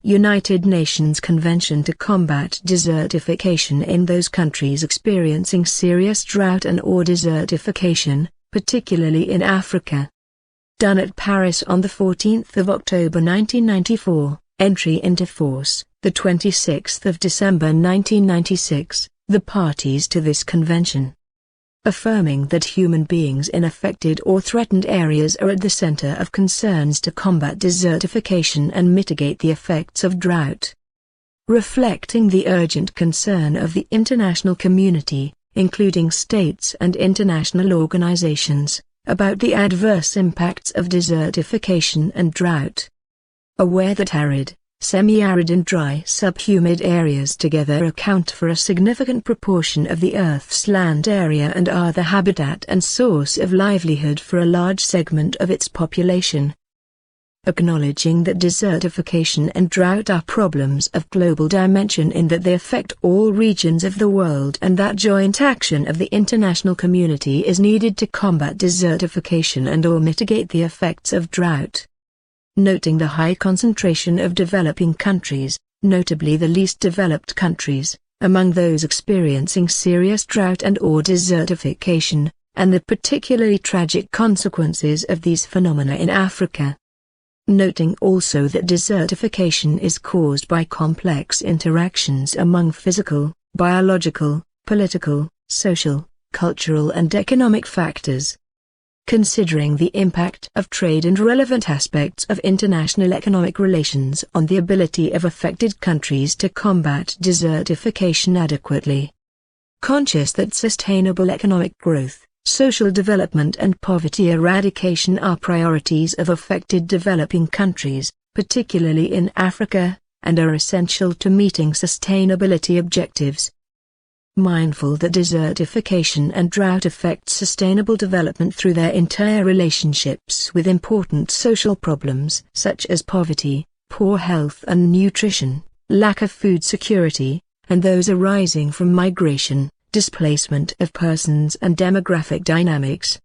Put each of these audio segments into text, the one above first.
United Nations Convention to combat desertification in those countries experiencing serious drought and/or desertification, particularly in Africa. Done at Paris on 14 October 1994, entry into force, 26 December 1996, the parties to this convention. Affirming that human beings in affected or threatened areas are at the center of concerns to combat desertification and mitigate the effects of drought. Reflecting the urgent concern of the international community, including states and international organizations, about the adverse impacts of desertification and drought. Aware that arid, semi-arid and dry subhumid areas together account for a significant proportion of the Earth's land area and are the habitat and source of livelihood for a large segment of its population. Acknowledging that desertification and drought are problems of global dimension in that they affect all regions of the world and that joint action of the international community is needed to combat desertification and/or mitigate the effects of drought. Noting the high concentration of developing countries, notably the least developed countries, among those experiencing serious drought and/or desertification, and the particularly tragic consequences of these phenomena in Africa. Noting also that desertification is caused by complex interactions among physical, biological, political, social, cultural and economic factors. Considering the impact of trade and relevant aspects of international economic relations on the ability of affected countries to combat desertification adequately. Conscious that sustainable economic growth, social development and poverty eradication are priorities of affected developing countries, particularly in Africa, and are essential to meeting sustainability objectives. Mindful that desertification and drought affect sustainable development through their interrelationships with important social problems such as poverty, poor health and nutrition, lack of food security, and those arising from migration, displacement of persons and demographic dynamics.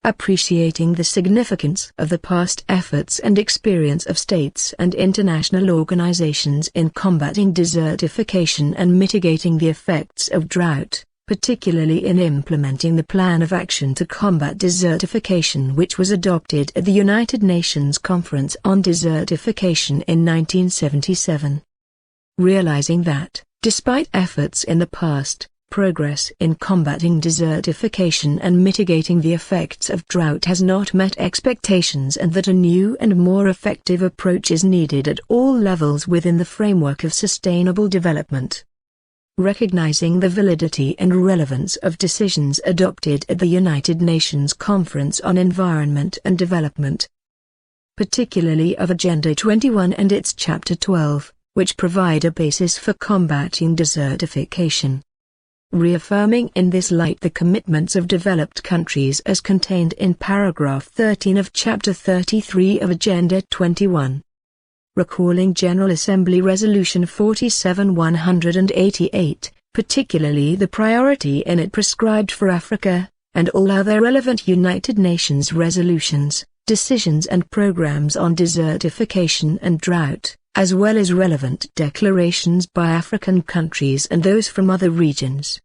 Appreciating the significance of the past efforts and experience of states and international organizations in combating desertification and mitigating the effects of drought, particularly in implementing the Plan of Action to Combat Desertification which was adopted at the United Nations Conference on Desertification in 1977. Realizing that, despite efforts in the past, progress in combating desertification and mitigating the effects of drought has not met expectations and that a new and more effective approach is needed at all levels within the framework of sustainable development. Recognizing the validity and relevance of decisions adopted at the United Nations Conference on Environment and Development, particularly of Agenda 21 and its Chapter 12, which provide a basis for combating desertification. Reaffirming in this light the commitments of developed countries as contained in paragraph 13 of Chapter 33 of Agenda 21. Recalling General Assembly Resolution 47-188, particularly the priority in it prescribed for Africa, and all other relevant United Nations resolutions, decisions and programs on desertification and drought, as well as relevant declarations by African countries and those from other regions.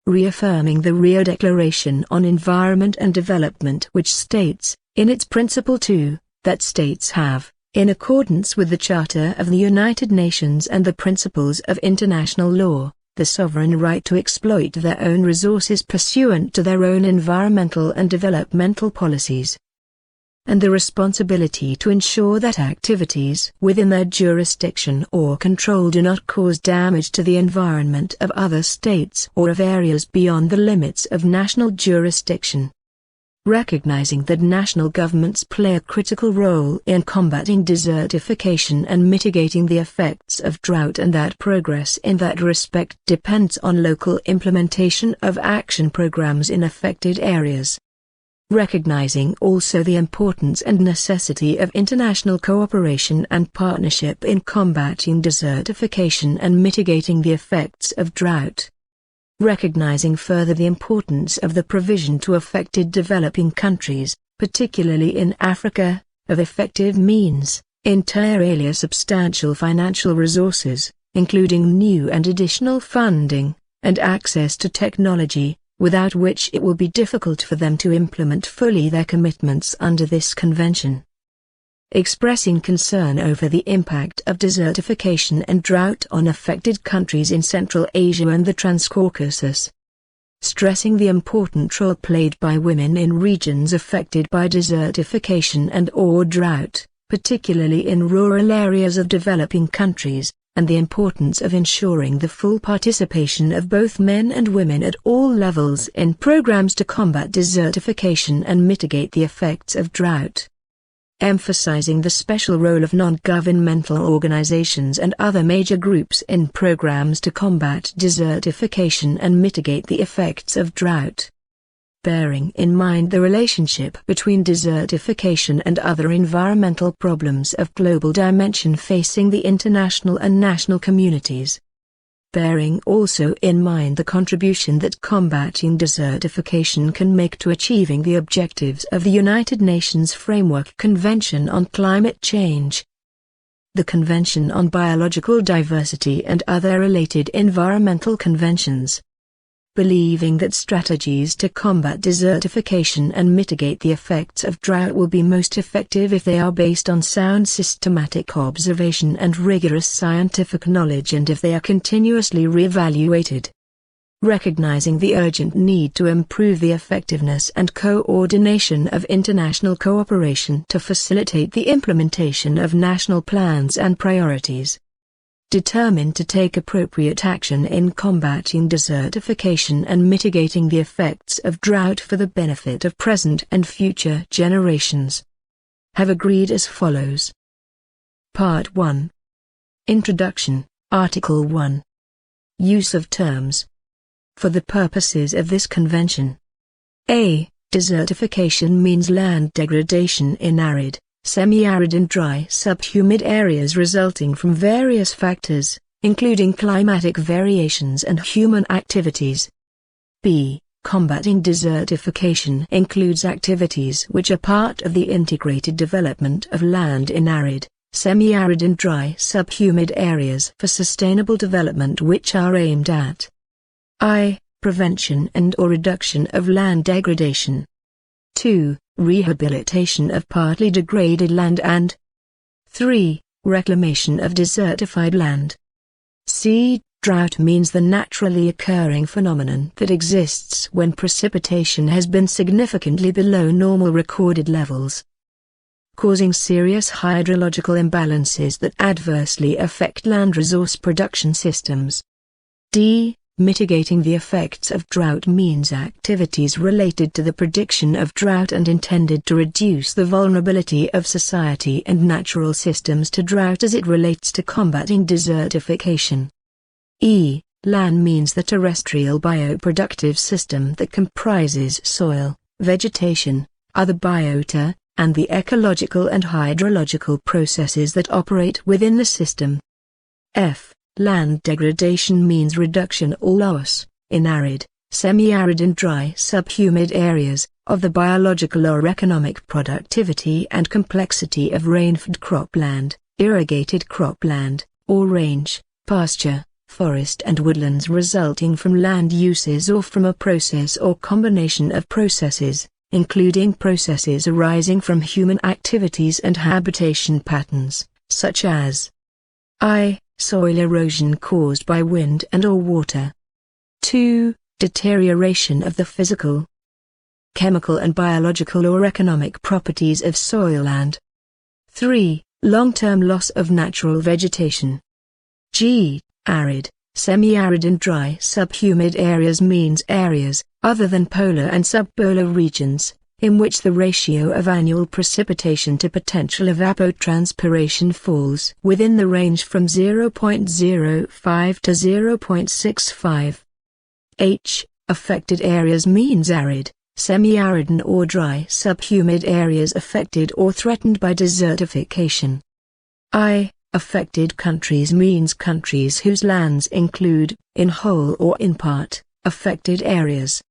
Reaffirming the Rio Declaration on Environment and Development which states, in its Principle 2, that states have, in accordance with the Charter of the United Nations and the principles of international law, the sovereign right to exploit their own resources pursuant to their own environmental and developmental policies, and the responsibility to ensure that activities within their jurisdiction or control do not cause damage to the environment of other states or of areas beyond the limits of national jurisdiction. Recognizing that national governments play a critical role in combating desertification and mitigating the effects of drought and that progress in that respect depends on local implementation of action programs in affected areas. Recognizing also the importance and necessity of international cooperation and partnership in combating desertification and mitigating the effects of drought. Recognizing further the importance of the provision to affected developing countries, particularly in Africa, of effective means, Inter alia substantial financial resources, including new and additional funding, and access to technology, without which it will be difficult for them to implement fully their commitments under this convention. Expressing concern over the impact of desertification and drought on affected countries in Central Asia and the Transcaucasus. Stressing the important role played by women in regions affected by desertification and/or drought, particularly in rural areas of developing countries, and the importance of ensuring the full participation of both men and women at all levels in programs to combat desertification and mitigate the effects of drought. Emphasizing the special role of non-governmental organizations and other major groups in programs to combat desertification and mitigate the effects of drought. Bearing in mind the relationship between desertification and other environmental problems of global dimension facing the international and national communities. Bearing also in mind the contribution that combating desertification can make to achieving the objectives of the United Nations Framework Convention on Climate Change. The Convention on Biological Diversity and other related environmental conventions. Believing that strategies to combat desertification and mitigate the effects of drought will be most effective if they are based on sound systematic observation and rigorous scientific knowledge, and if they are continuously re-evaluated. Recognizing the urgent need to improve the effectiveness and coordination of international cooperation to facilitate the implementation of national plans and priorities. Determined to take appropriate action in combating desertification and mitigating the effects of drought for the benefit of present and future generations. Have agreed as follows. Part 1. Introduction, Article 1. Use of terms. For the purposes of this convention. A. Desertification means land degradation in arid, semi-arid and dry subhumid areas resulting from various factors, including climatic variations and human activities. B. Combating desertification includes activities which are part of the integrated development of land in arid, semi-arid and dry subhumid areas for sustainable development, which are aimed at I. Prevention and/or reduction of land degradation. 2. Rehabilitation of partly degraded land, and 3. Reclamation of desertified land. C. Drought means the naturally occurring phenomenon that exists when precipitation has been significantly below normal recorded levels, causing serious hydrological imbalances that adversely affect land resource production systems. D. Mitigating the effects of drought means activities related to the prediction of drought and intended to reduce the vulnerability of society and natural systems to drought as it relates to combating desertification. E. Land means the terrestrial bioproductive system that comprises soil, vegetation, other biota, and the ecological and hydrological processes that operate within the system. F. Land degradation means reduction or loss, in arid, semi-arid and dry subhumid areas, of the biological or economic productivity and complexity of rain-fed cropland, irrigated cropland, or range, pasture, forest and woodlands resulting from land uses or from a process or combination of processes, including processes arising from human activities and habitation patterns, such as I. Soil erosion caused by wind and/or water. 2. Deterioration of the physical, chemical and biological or economic properties of soil and 3. Long-term loss of natural vegetation. G. Arid, semi-arid and dry subhumid areas means areas, other than polar and subpolar regions, in which the ratio of annual precipitation to potential evapotranspiration falls within the range from 0.05 to 0.65. H. Affected areas means arid, semi-arid and/or dry subhumid areas affected or threatened by desertification. I. Affected countries means countries whose lands include, in whole or in part, affected areas.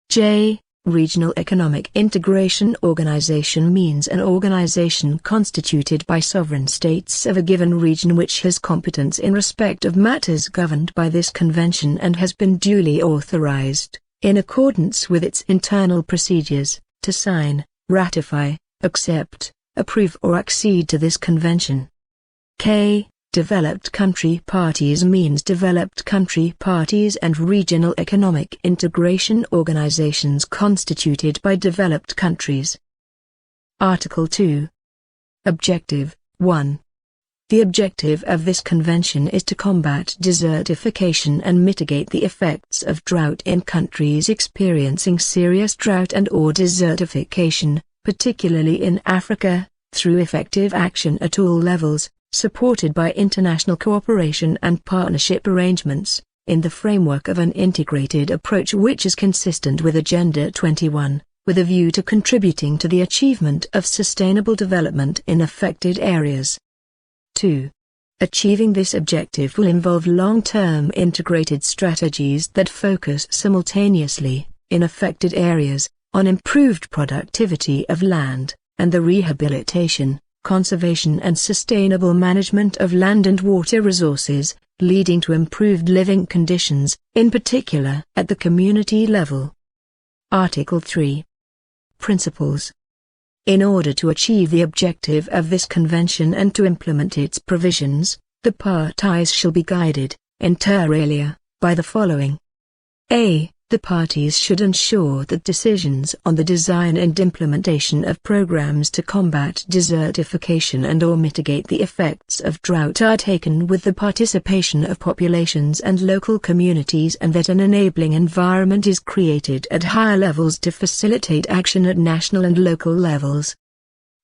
J. Regional Economic Integration Organization means an organization constituted by sovereign states of a given region which has competence in respect of matters governed by this convention and has been duly authorized, in accordance with its internal procedures, to sign, ratify, accept, approve or accede to this convention. K. Developed country parties means developed country parties and regional economic integration organizations constituted by developed countries. Article 2. Objective 1. The objective of this convention is to combat desertification and mitigate the effects of drought in countries experiencing serious drought and/or desertification, particularly in Africa, through effective action at all levels, supported by international cooperation and partnership arrangements, in the framework of an integrated approach which is consistent with Agenda 21, with a view to contributing to the achievement of sustainable development in affected areas. 2. Achieving this objective will involve long-term integrated strategies that focus simultaneously, in affected areas, on improved productivity of land, and the rehabilitation, conservation and sustainable management of land and water resources, leading to improved living conditions, in particular at the community level. Article 3. Principles. In order to achieve the objective of this convention and to implement its provisions, the parties shall be guided, inter alia, by the following. A. The parties should ensure that decisions on the design and implementation of programs to combat desertification and/or mitigate the effects of drought are taken with the participation of populations and local communities, and that an enabling environment is created at higher levels to facilitate action at national and local levels.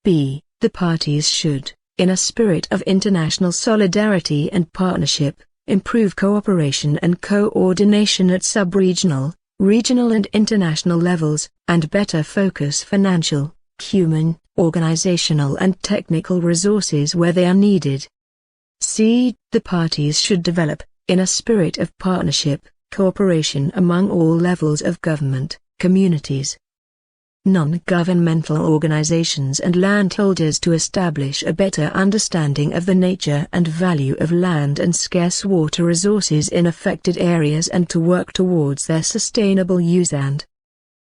B. The parties should, in a spirit of international solidarity and partnership, improve cooperation and coordination at sub-regional, regional and international levels, and better focus financial, human, organizational and technical resources where they are needed. C. The parties should develop, in a spirit of partnership, cooperation among all levels of government, communities, non-governmental organizations and landholders to establish a better understanding of the nature and value of land and scarce water resources in affected areas and to work towards their sustainable use. And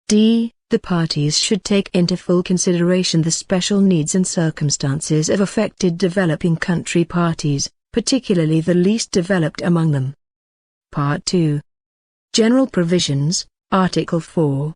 D. The parties should take into full consideration the special needs and circumstances of affected developing country parties, particularly the least developed among them. Part 2. General Provisions, Article 4.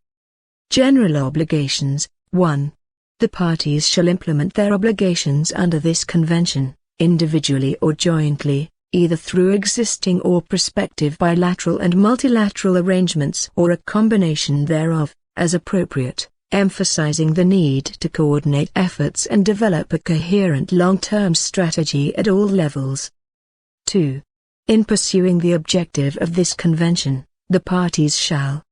General Obligations. 1. The parties shall implement their obligations under this convention, individually or jointly, either through existing or prospective bilateral and multilateral arrangements or a combination thereof, as appropriate, emphasizing the need to coordinate efforts and develop a coherent long-term strategy at all levels. 2. In pursuing the objective of this convention, the parties shall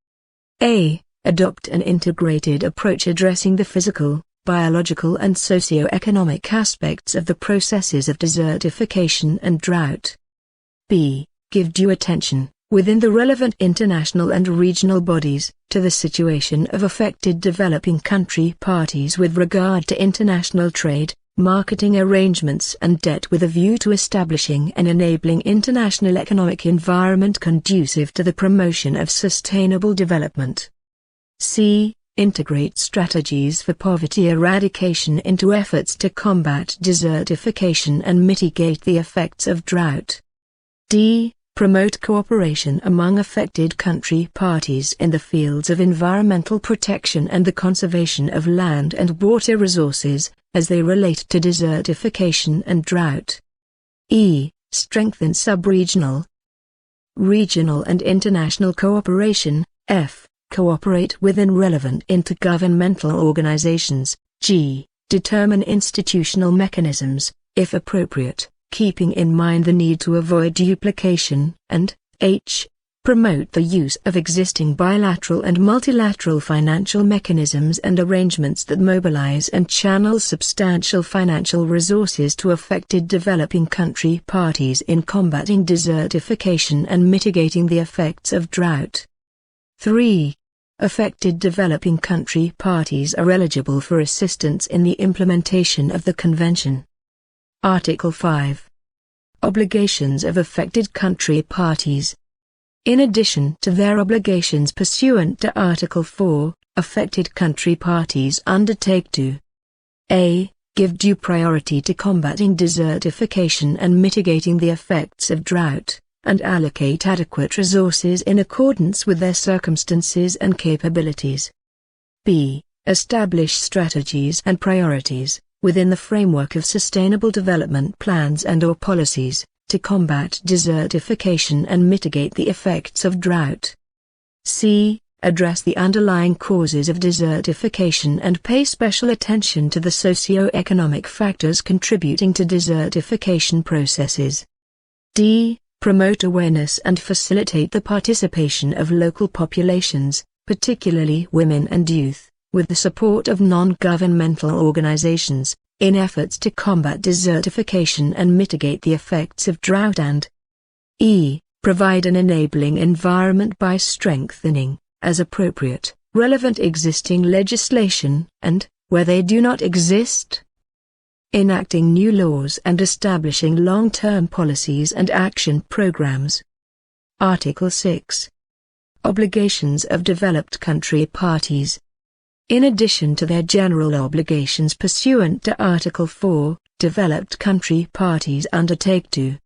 a. Adopt an integrated approach addressing the physical, biological and socio-economic aspects of the processes of desertification and drought. B. Give due attention, within the relevant international and regional bodies, to the situation of affected developing country parties with regard to international trade, marketing arrangements and debt, with a view to establishing an enabling international economic environment conducive to the promotion of sustainable development. C. Integrate strategies for poverty eradication into efforts to combat desertification and mitigate the effects of drought. D. Promote cooperation among affected country parties in the fields of environmental protection and the conservation of land and water resources, as they relate to desertification and drought. E. Strengthen sub-regional, regional and international cooperation. F. Cooperate within relevant intergovernmental organizations. G. Determine institutional mechanisms, if appropriate, keeping in mind the need to avoid duplication. And H. Promote the use of existing bilateral and multilateral financial mechanisms and arrangements that mobilize and channel substantial financial resources to affected developing country parties in combating desertification and mitigating the effects of drought. 3. affected developing country parties are eligible for assistance in the implementation of the Convention. Article 5. Obligations of affected country parties. In addition to their obligations pursuant to Article 4, affected country parties undertake to a. Give due priority to combating desertification and mitigating the effects of drought, and allocate adequate resources in accordance with their circumstances and capabilities. b. Establish strategies and priorities, within the framework of sustainable development plans and/or policies, to combat desertification and mitigate the effects of drought. c. Address the underlying causes of desertification and pay special attention to the socio-economic factors contributing to desertification processes. d. Promote awareness and facilitate the participation of local populations, particularly women and youth, with the support of non-governmental organizations, in efforts to combat desertification and mitigate the effects of drought, and e. Provide an enabling environment by strengthening, as appropriate, relevant existing legislation, and, where they do not exist, enacting new laws and establishing long-term policies and action programs. Article 6. Obligations of developed country parties. In addition to their general obligations pursuant to Article 4, developed country parties undertake to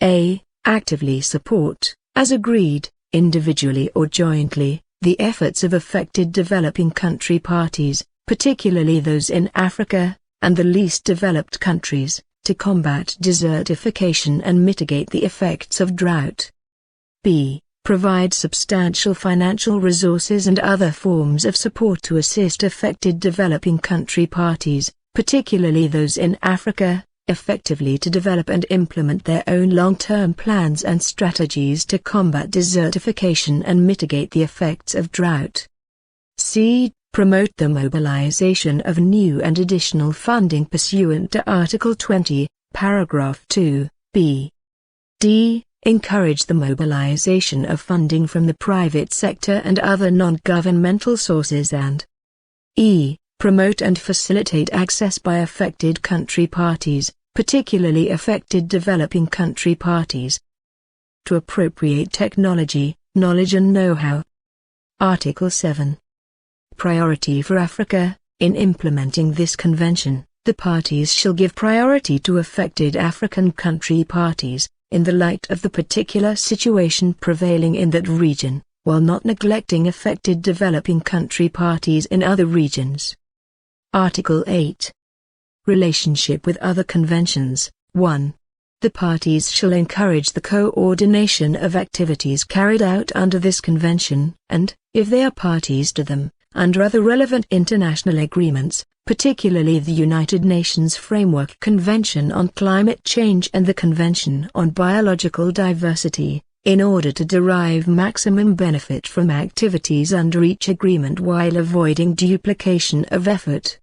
a. Actively support, as agreed, individually or jointly, the efforts of affected developing country parties, particularly those in Africa, and the least developed countries, to combat desertification and mitigate the effects of drought. b. Provide substantial financial resources and other forms of support to assist affected developing country parties, particularly those in Africa, effectively to develop and implement their own long-term plans and strategies to combat desertification and mitigate the effects of drought. c. Promote the mobilization of new and additional funding pursuant to Article 20, Paragraph 2, b. d. Encourage the mobilization of funding from the private sector and other non-governmental sources, and e. Promote and facilitate access by affected country parties, particularly affected developing country parties, to appropriate technology, knowledge and know-how. Article 7. Priority for Africa. In implementing this convention, the parties shall give priority to affected African country parties, in the light of the particular situation prevailing in that region, while not neglecting affected developing country parties in other regions. Article 8. Relationship with other conventions. 1. The parties shall encourage the coordination of activities carried out under this convention, and, if they are parties to them, under other relevant international agreements, particularly the United Nations Framework Convention on Climate Change and the Convention on Biological Diversity, in order to derive maximum benefit from activities under each agreement while avoiding duplication of effort.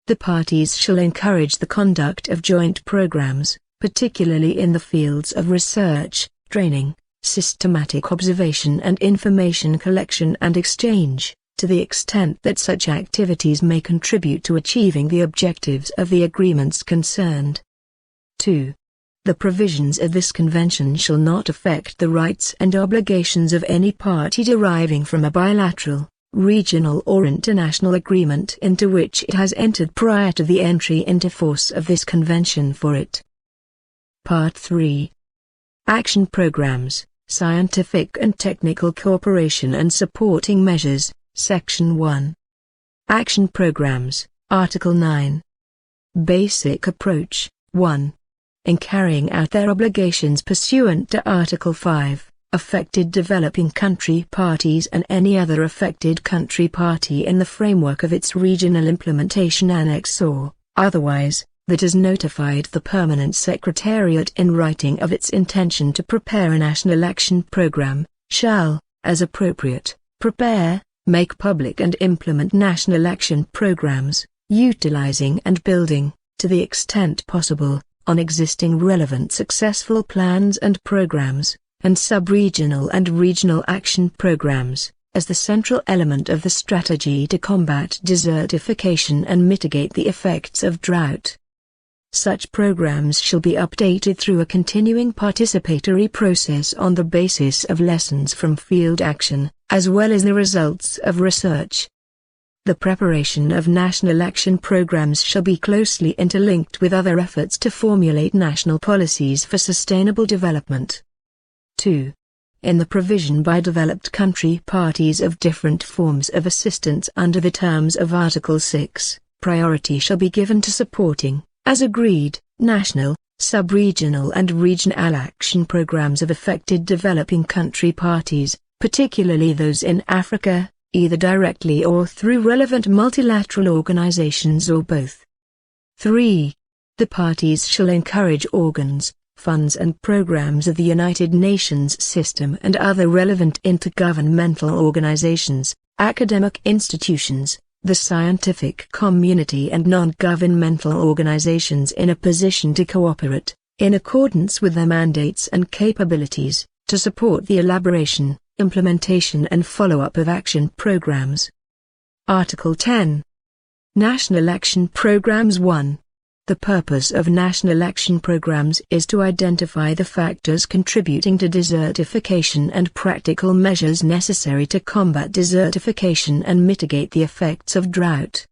The parties shall encourage the conduct of joint programs, particularly in the fields of research, training, systematic observation and information collection and exchange, to the extent that such activities may contribute to achieving the objectives of the agreements concerned. 2. The provisions of this convention shall not affect the rights and obligations of any party deriving from a bilateral, regional or international agreement into which it has entered prior to the entry into force of this convention for it. Part 3. Action Programs, Scientific and Technical Cooperation and Supporting Measures, Section 1. Action Programs, Article 9. Basic Approach. 1. In carrying out their obligations pursuant to Article 5, affected developing country parties and any other affected country party in the framework of its Regional Implementation Annex or, otherwise, that has notified the Permanent Secretariat in writing of its intention to prepare a national action program, shall, as appropriate, prepare, make public and implement national action programs, utilizing and building, to the extent possible, on existing relevant successful plans and programs, and sub-regional and regional action programs, as the central element of the strategy to combat desertification and mitigate the effects of drought. Such programs shall be updated through a continuing participatory process on the basis of lessons from field action, as well as the results of research. The preparation of national action programs shall be closely interlinked with other efforts to formulate national policies for sustainable development. 2. In the provision by developed country parties of different forms of assistance under the terms of Article 6, priority shall be given to supporting, as agreed, national, sub-regional and regional action programs of affected developing country parties, particularly those in Africa, either directly or through relevant multilateral organizations or both. 3. The parties shall encourage organs, funds and programs of the United Nations system and other relevant intergovernmental organizations, academic institutions, the scientific community and non-governmental organizations in a position to cooperate, in accordance with their mandates and capabilities, to support the elaboration, implementation and follow-up of action programs. Article 10. National Action Programs 1. The purpose of national action programs is to identify the factors contributing to desertification and practical measures necessary to combat desertification and mitigate the effects of drought.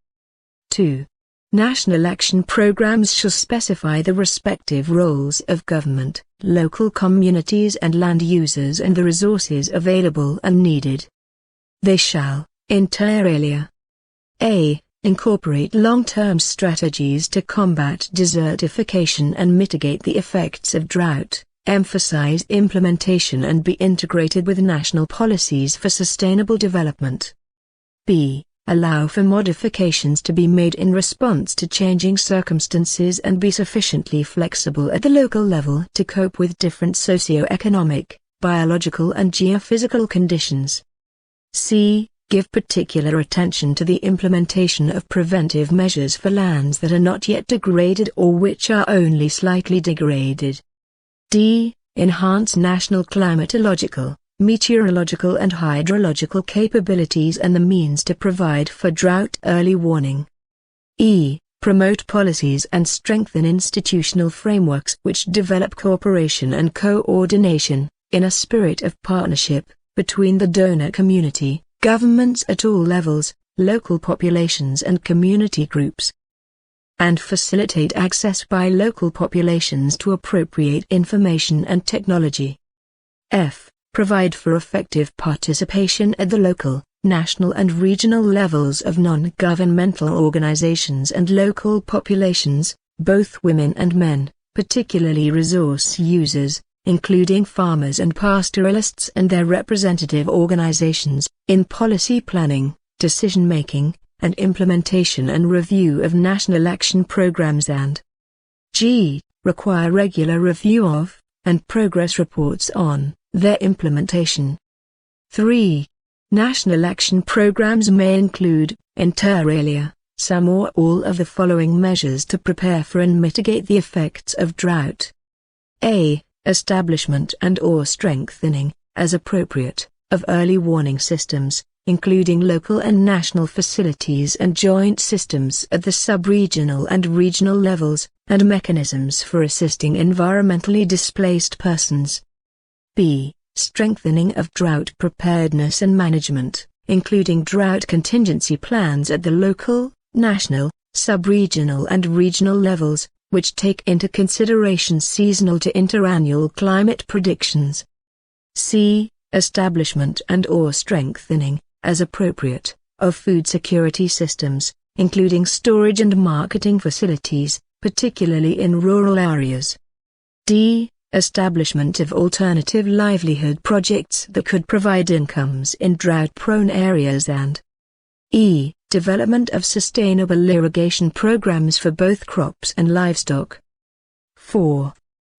2. National action programs shall specify the respective roles of government, local communities and land users and the resources available and needed. They shall, inter alia, a. Incorporate long-term strategies to combat desertification and mitigate the effects of drought, emphasize implementation and be integrated with national policies for sustainable development. b. Allow for modifications to be made in response to changing circumstances and be sufficiently flexible at the local level to cope with different socio-economic, biological and geophysical conditions. c. Give particular attention to the implementation of preventive measures for lands that are not yet degraded or which are only slightly degraded. d. Enhance national climatological, meteorological and hydrological capabilities and the means to provide for drought early warning. e. Promote policies and strengthen institutional frameworks which develop cooperation and coordination, in a spirit of partnership, between the donor community, governments at all levels, local populations and community groups, and facilitate access by local populations to appropriate information and technology. f. Provide for effective participation at the local, national and regional levels of non-governmental organizations and local populations, both women and men, particularly resource users, including farmers and pastoralists and their representative organizations, in policy planning, decision-making, and implementation and review of national action programs and g. Require regular review of, and progress reports on, their implementation. 3. National action programs may include, inter alia, some or all of the following measures to prepare for and mitigate the effects of drought. a. Establishment and/or strengthening, as appropriate, of early warning systems, including local and national facilities and joint systems at the sub-regional and regional levels, and mechanisms for assisting environmentally displaced persons. b. Strengthening of drought preparedness and management, including drought contingency plans at the local, national, sub-regional and regional levels, which take into consideration seasonal to interannual climate predictions. c. Establishment and/or strengthening, as appropriate, of food security systems, including storage and marketing facilities, particularly in rural areas. d. Establishment of alternative livelihood projects that could provide incomes in drought-prone areas and e. Development of sustainable irrigation programs for both crops and livestock. 4.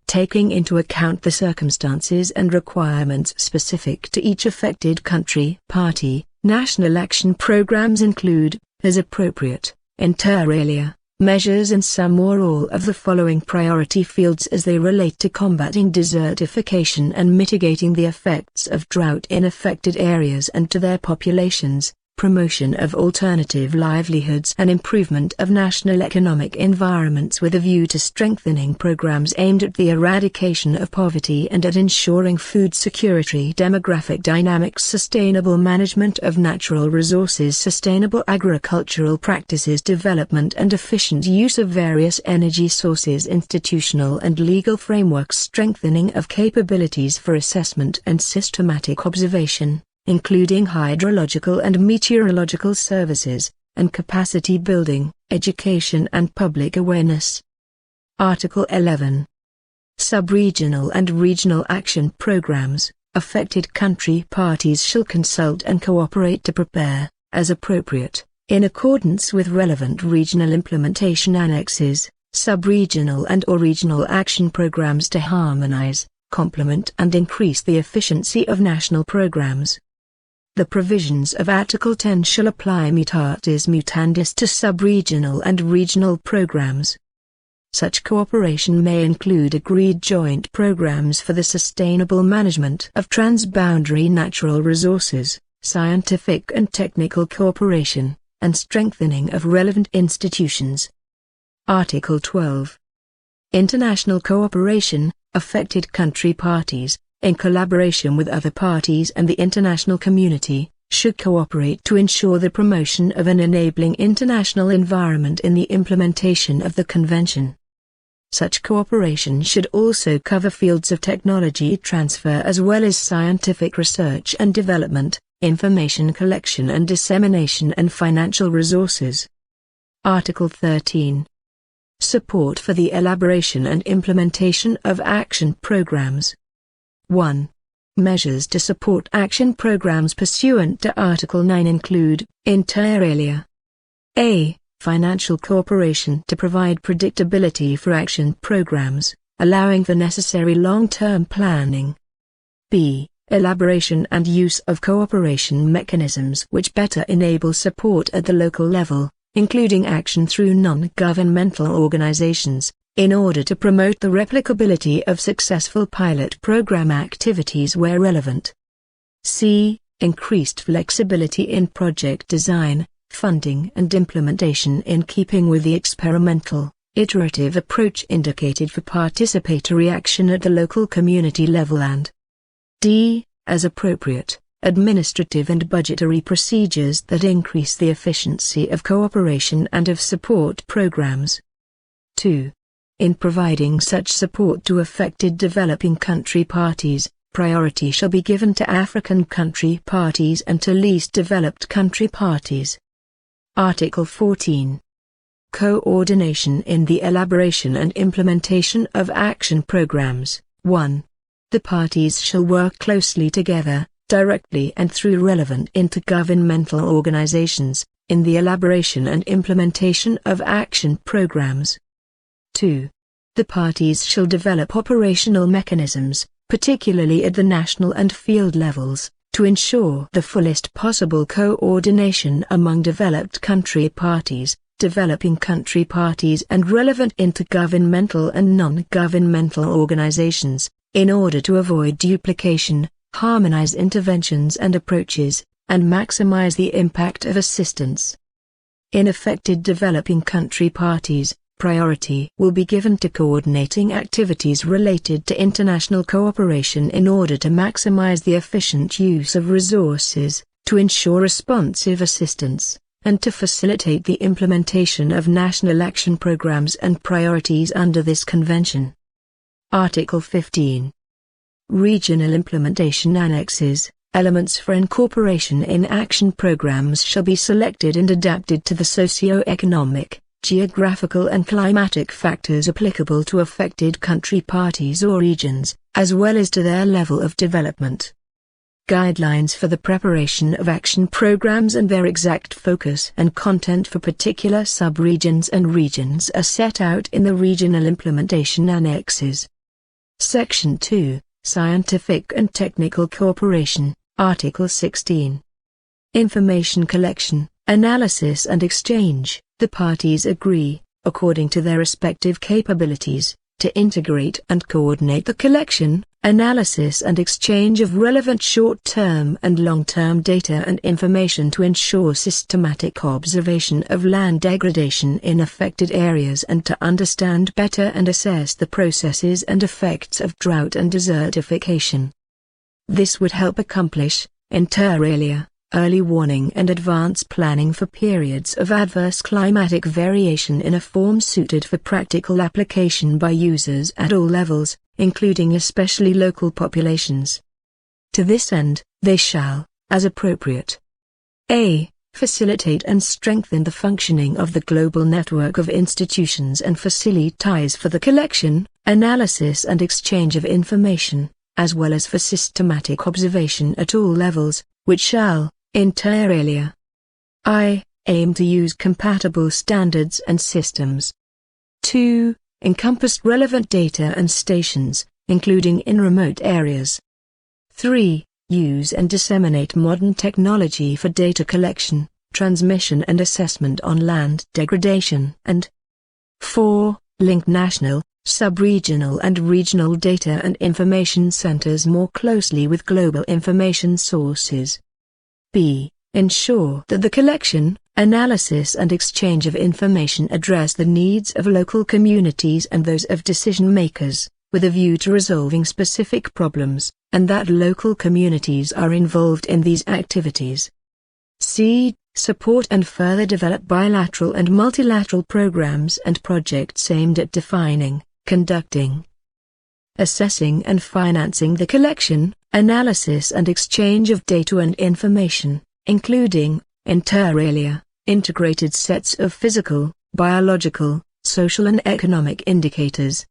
Taking into account the circumstances and requirements specific to each affected country party, national action programs include, as appropriate, inter alia, measures in some or all of the following priority fields as they relate to combating desertification and mitigating the effects of drought in affected areas and to their populations, promotion of alternative livelihoods and improvement of national economic environments with a view to strengthening programs aimed at the eradication of poverty and at ensuring food security, demographic dynamics, sustainable management of natural resources, sustainable agricultural practices, development and efficient use of various energy sources, institutional and legal frameworks, strengthening of capabilities for assessment and systematic observation, including hydrological and meteorological services, and capacity building, education and public awareness. Article 11. Sub-regional and regional action programs. Affected country parties shall consult and cooperate to prepare, as appropriate, in accordance with relevant regional implementation annexes, sub-regional and/or regional action programs to harmonize, complement and increase the efficiency of national programs. The provisions of Article 10 shall apply mutatis mutandis to sub-regional and regional programs. Such cooperation may include agreed joint programs for the sustainable management of transboundary natural resources, scientific and technical cooperation, and strengthening of relevant institutions. Article 12. International cooperation. Affected country parties, in collaboration with other parties and the international community, should cooperate to ensure the promotion of an enabling international environment in the implementation of the Convention. Such cooperation should also cover fields of technology transfer as well as scientific research and development, information collection and dissemination, and financial resources. Article 13. Support for the elaboration and implementation of action programs. 1. Measures to support action programs pursuant to Article 9 include, inter alia, a. Financial cooperation to provide predictability for action programs, allowing for necessary long-term planning. b. Elaboration and use of cooperation mechanisms which better enable support at the local level, including action through non-governmental organizations, in order to promote the replicability of successful pilot program activities where relevant. c. Increased flexibility in project design, funding and implementation in keeping with the experimental, iterative approach indicated for participatory action at the local community level, and d. As appropriate, administrative and budgetary procedures that increase the efficiency of cooperation and of support programs. 2. In providing such support to affected developing country parties, priority shall be given to African country parties and to least developed country parties. Article 14. Coordination in the elaboration and implementation of action programs. 1. The parties shall work closely together, directly and through relevant intergovernmental organizations, in the elaboration and implementation of action programs. 2. The parties shall develop operational mechanisms, particularly at the national and field levels, to ensure the fullest possible coordination among developed country parties, developing country parties and relevant intergovernmental and non-governmental organizations, in order to avoid duplication, harmonize interventions and approaches, and maximize the impact of assistance. In affected developing country parties, priority will be given to coordinating activities related to international cooperation in order to maximize the efficient use of resources, to ensure responsive assistance, and to facilitate the implementation of national action programs and priorities under this convention. Article 15. Regional implementation annexes. Elements for incorporation in action programs shall be selected and adapted to the socio-economic, geographical and climatic factors applicable to affected country parties or regions, as well as to their level of development. Guidelines for the preparation of action programs and their exact focus and content for particular sub-regions and regions are set out in the regional implementation annexes. Section 2, Scientific and Technical Cooperation, Article 16. Information collection, analysis and exchange. The parties agree, according to their respective capabilities, to integrate and coordinate the collection, analysis and exchange of relevant short-term and long-term data and information to ensure systematic observation of land degradation in affected areas and to understand better and assess the processes and effects of drought and desertification. This would help accomplish, inter alia, early warning and advance planning for periods of adverse climatic variation in a form suited for practical application by users at all levels, including especially local populations. To this end, they shall, as appropriate, a. facilitate and strengthen the functioning of the global network of institutions and facilities for the collection, analysis and exchange of information, as well as for systematic observation at all levels, which shall, inter alia, I. aim to use compatible standards and systems. 2. Encompass relevant data and stations, including in remote areas. 3. Use and disseminate modern technology for data collection, transmission and assessment on land degradation. And 4. Link national, sub-regional and regional data and information centers more closely with global information sources. b. Ensure that the collection, analysis and exchange of information address the needs of local communities and those of decision-makers, with a view to resolving specific problems, and that local communities are involved in these activities. c. Support and further develop bilateral and multilateral programs and projects aimed at defining, conducting, assessing and financing the collection, analysis and exchange of data and information, including, inter alia, integrated sets of physical, biological, social and economic indicators.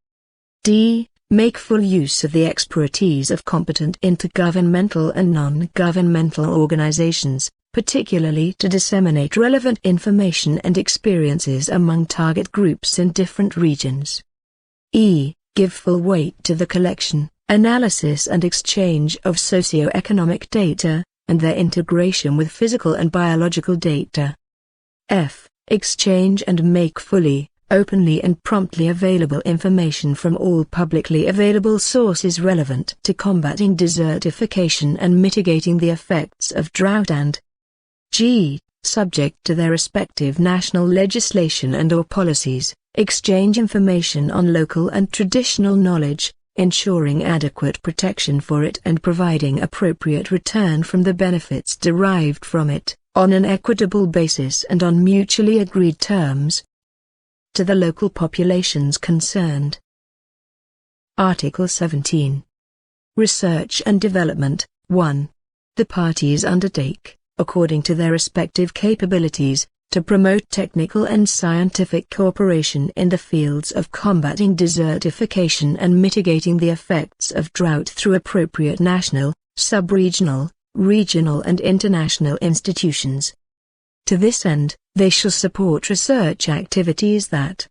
d. Make full use of the expertise of competent intergovernmental and non-governmental organizations, particularly to disseminate relevant information and experiences among target groups in different regions. e. Give full weight to the collection, analysis and exchange of socio-economic data, and their integration with physical and biological data. f. Exchange and make fully, openly and promptly available information from all publicly available sources relevant to combating desertification and mitigating the effects of drought and g. Subject to their respective national legislation and/or policies, exchange information on local and traditional knowledge, ensuring adequate protection for it and providing appropriate return from the benefits derived from it, on an equitable basis and on mutually agreed terms, to the local populations concerned. Article 17. Research and Development. 1. The parties undertake, according to their respective capabilities, to promote technical and scientific cooperation in the fields of combating desertification and mitigating the effects of drought through appropriate national, sub-regional, regional and international institutions. To this end, they shall support research activities that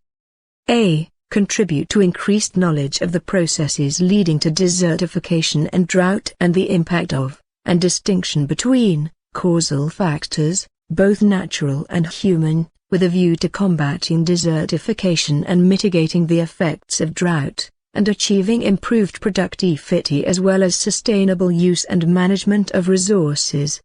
a. Contribute to increased knowledge of the processes leading to desertification and drought and the impact of, and distinction between, causal factors, both natural and human, with a view to combating desertification and mitigating the effects of drought, and achieving improved productivity as well as sustainable use and management of resources.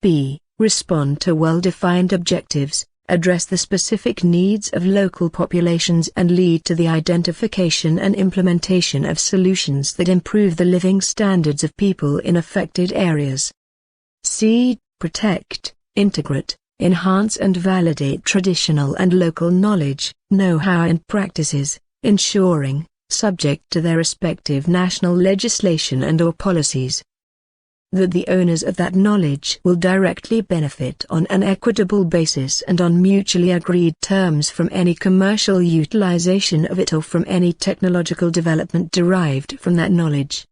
b. Respond to well-defined objectives, address the specific needs of local populations and lead to the identification and implementation of solutions that improve the living standards of people in affected areas. c. Protect, integrate, enhance and validate traditional and local knowledge, know-how and practices, ensuring, subject to their respective national legislation and/or policies, that the owners of that knowledge will directly benefit on an equitable basis and on mutually agreed terms from any commercial utilization of it or from any technological development derived from that knowledge.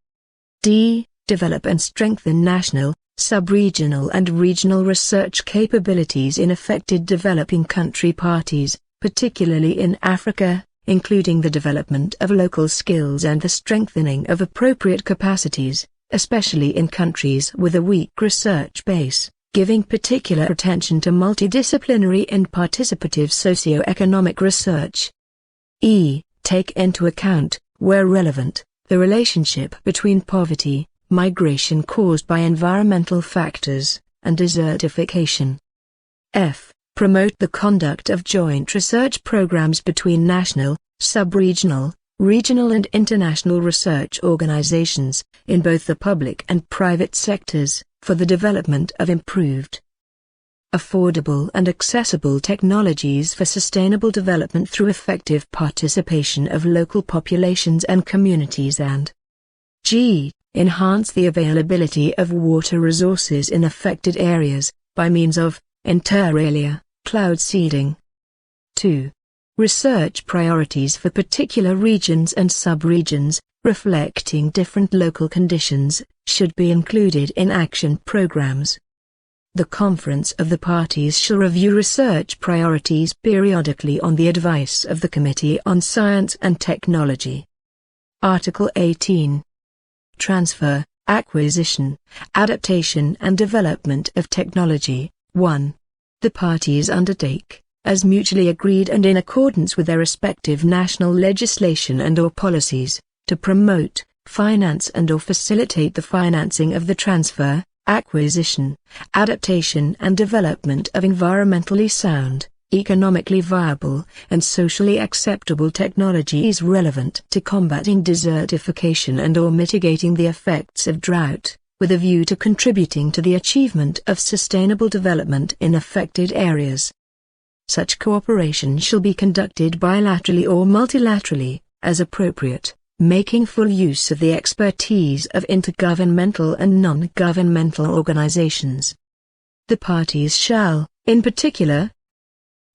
d. Develop and strengthen national, sub-regional and regional research capabilities in affected developing country parties, particularly in Africa, including the development of local skills and the strengthening of appropriate capacities, especially in countries with a weak research base, giving particular attention to multidisciplinary and participative socio-economic research. E. Take into account, where relevant, the relationship between poverty, migration caused by environmental factors, and desertification. F. Promote the conduct of joint research programs between national, sub-regional, regional and international research organizations, in both the public and private sectors, for the development of improved, affordable and accessible technologies for sustainable development through effective participation of local populations and communities, and G. Enhance the availability of water resources in affected areas, by means of, inter alia, cloud seeding. 2. Research priorities for particular regions and sub-regions, reflecting different local conditions, should be included in action programs. The Conference of the Parties shall review research priorities periodically on the advice of the Committee on Science and Technology. Article 18. Transfer, acquisition, adaptation and development of technology. 1. The parties undertake, as mutually agreed and in accordance with their respective national legislation and/or policies, to promote, finance and/or facilitate the financing of the transfer, acquisition, adaptation and development of environmentally sound, economically viable, and socially acceptable technologies relevant to combating desertification and/or mitigating the effects of drought, with a view to contributing to the achievement of sustainable development in affected areas. Such cooperation shall be conducted bilaterally or multilaterally, as appropriate, making full use of the expertise of intergovernmental and non-governmental organizations. The parties shall, in particular,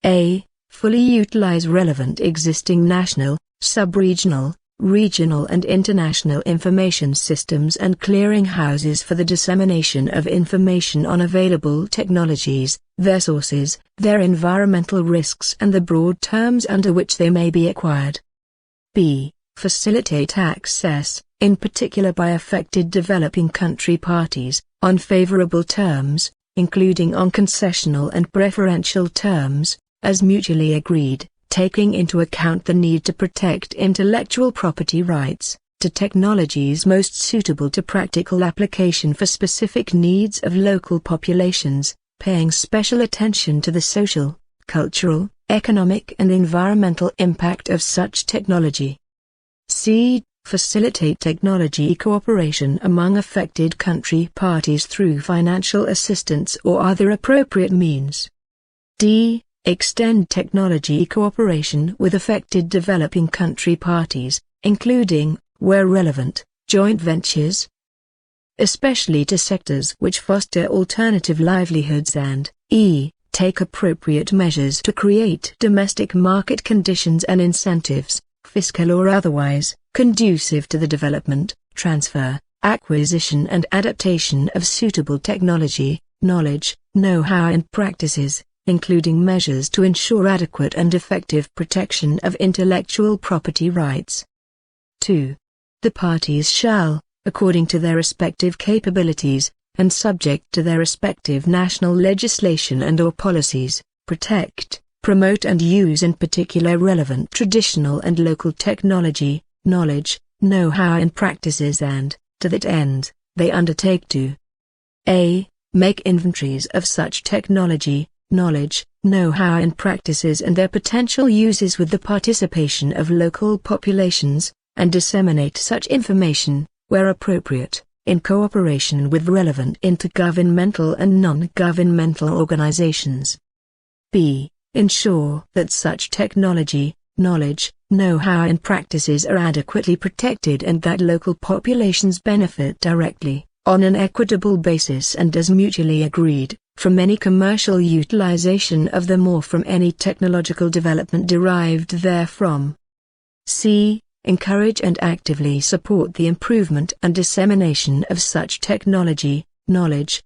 a. Fully utilize relevant existing national, sub-regional, regional and international information systems and clearinghouses for the dissemination of information on available technologies, their sources, their environmental risks and the broad terms under which they may be acquired. B. Facilitate access, in particular by affected developing country parties, on favorable terms, including on concessional and preferential terms, as mutually agreed, taking into account the need to protect intellectual property rights, to technologies most suitable to practical application for specific needs of local populations, paying special attention to the social, cultural, economic and environmental impact of such technology. C. Facilitate technology cooperation among affected country parties through financial assistance or other appropriate means. D. Extend technology cooperation with affected developing country parties, including, where relevant, joint ventures, especially to sectors which foster alternative livelihoods, and E. Take appropriate measures to create domestic market conditions and incentives, fiscal or otherwise, conducive to the development, transfer, acquisition and adaptation of suitable technology, knowledge, know-how and practices, including measures to ensure adequate and effective protection of intellectual property rights. 2. The parties shall, according to their respective capabilities, and subject to their respective national legislation and/or policies, protect, promote and use in particular relevant traditional and local technology, knowledge, know-how and practices, and, to that end, they undertake to a. Make inventories of such technology, knowledge, know-how and practices and their potential uses with the participation of local populations, and disseminate such information, where appropriate, in cooperation with relevant intergovernmental and non-governmental organizations. B. Ensure that such technology, knowledge, know-how and practices are adequately protected and that local populations benefit directly, on an equitable basis and as mutually agreed, from any commercial utilization of them or from any technological development derived therefrom. C. Encourage and actively support the improvement and dissemination of such technology, knowledge,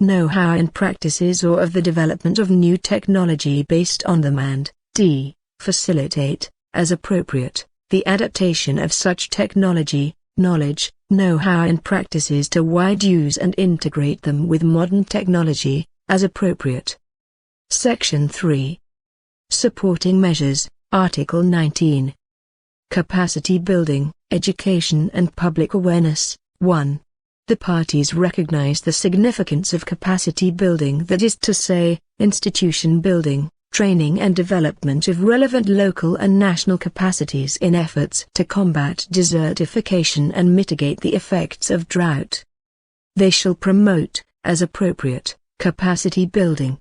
know-how and practices or of the development of new technology based on them, and D. Facilitate, as appropriate, the adaptation of such technology, knowledge, know-how and practices to wide use and integrate them with modern technology, as appropriate. Section 3. Supporting Measures, Article 19. Capacity Building, Education and Public Awareness. 1. The parties recognize the significance of capacity building, that is to say, institution building, training and development of relevant local and national capacities in efforts to combat desertification and mitigate the effects of drought. They shall promote, as appropriate, capacity building.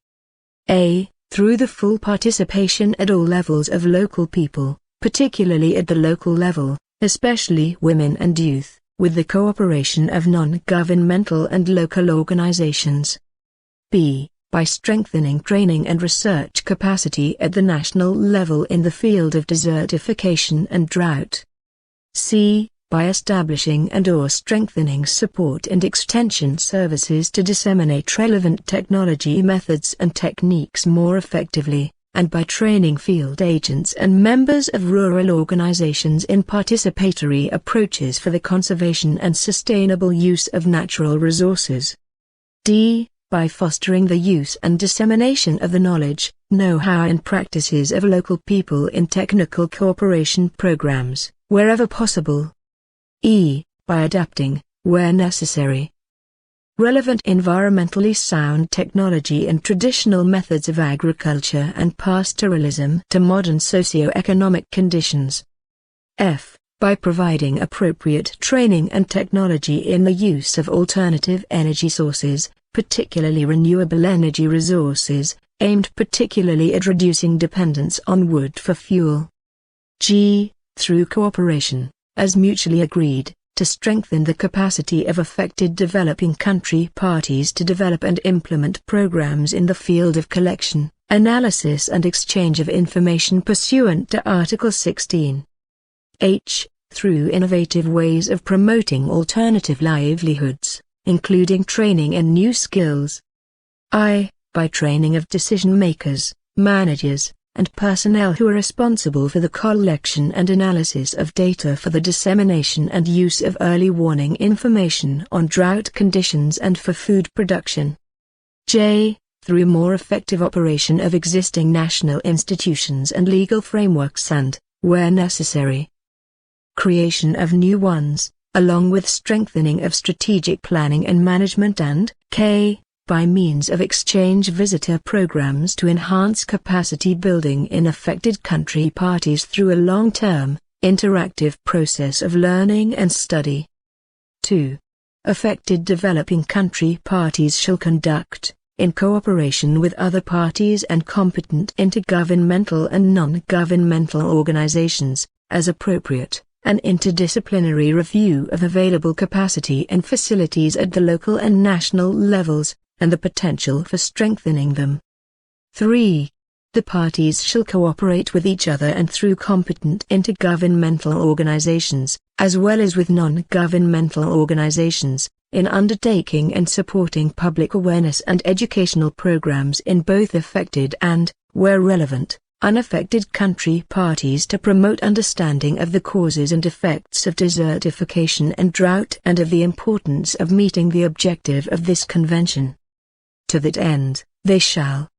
A. Through the full participation at all levels of local people, particularly at the local level, especially women and youth, with the cooperation of non-governmental and local organizations. B. By strengthening training and research capacity at the national level in the field of desertification and drought. C. By establishing and/or strengthening support and extension services to disseminate relevant technology methods and techniques more effectively, and by training field agents and members of rural organizations in participatory approaches for the conservation and sustainable use of natural resources. D. By fostering the use and dissemination of the knowledge, know-how and practices of local people in technical cooperation programs, wherever possible. E. By adapting, where necessary, relevant environmentally sound technology and traditional methods of agriculture and pastoralism to modern socio-economic conditions. F. By providing appropriate training and technology in the use of alternative energy sources, particularly renewable energy resources, aimed particularly at reducing dependence on wood for fuel. G. Through cooperation, as mutually agreed, to strengthen the capacity of affected developing country parties to develop and implement programs in the field of collection, analysis and exchange of information pursuant to Article 16. H. Through innovative ways of promoting alternative livelihoods, including training in new skills. I. By training of decision-makers, managers, and personnel who are responsible for the collection and analysis of data for the dissemination and use of early warning information on drought conditions and for food production. J. Through more effective operation of existing national institutions and legal frameworks and, where necessary, creation of new ones, along with strengthening of strategic planning and management, and K. By means of exchange visitor programs to enhance capacity building in affected country parties through a long-term, interactive process of learning and study. 2. Affected developing country parties shall conduct, in cooperation with other parties and competent intergovernmental and non-governmental organizations, as appropriate, an interdisciplinary review of available capacity and facilities at the local and national levels, and the potential for strengthening them. 3. The parties shall cooperate with each other and through competent intergovernmental organizations, as well as with non-governmental organizations, in undertaking and supporting public awareness and educational programs in both affected and, where relevant, unaffected country parties to promote understanding of the causes and effects of desertification and drought and of the importance of meeting the objective of this convention. To that end, they shall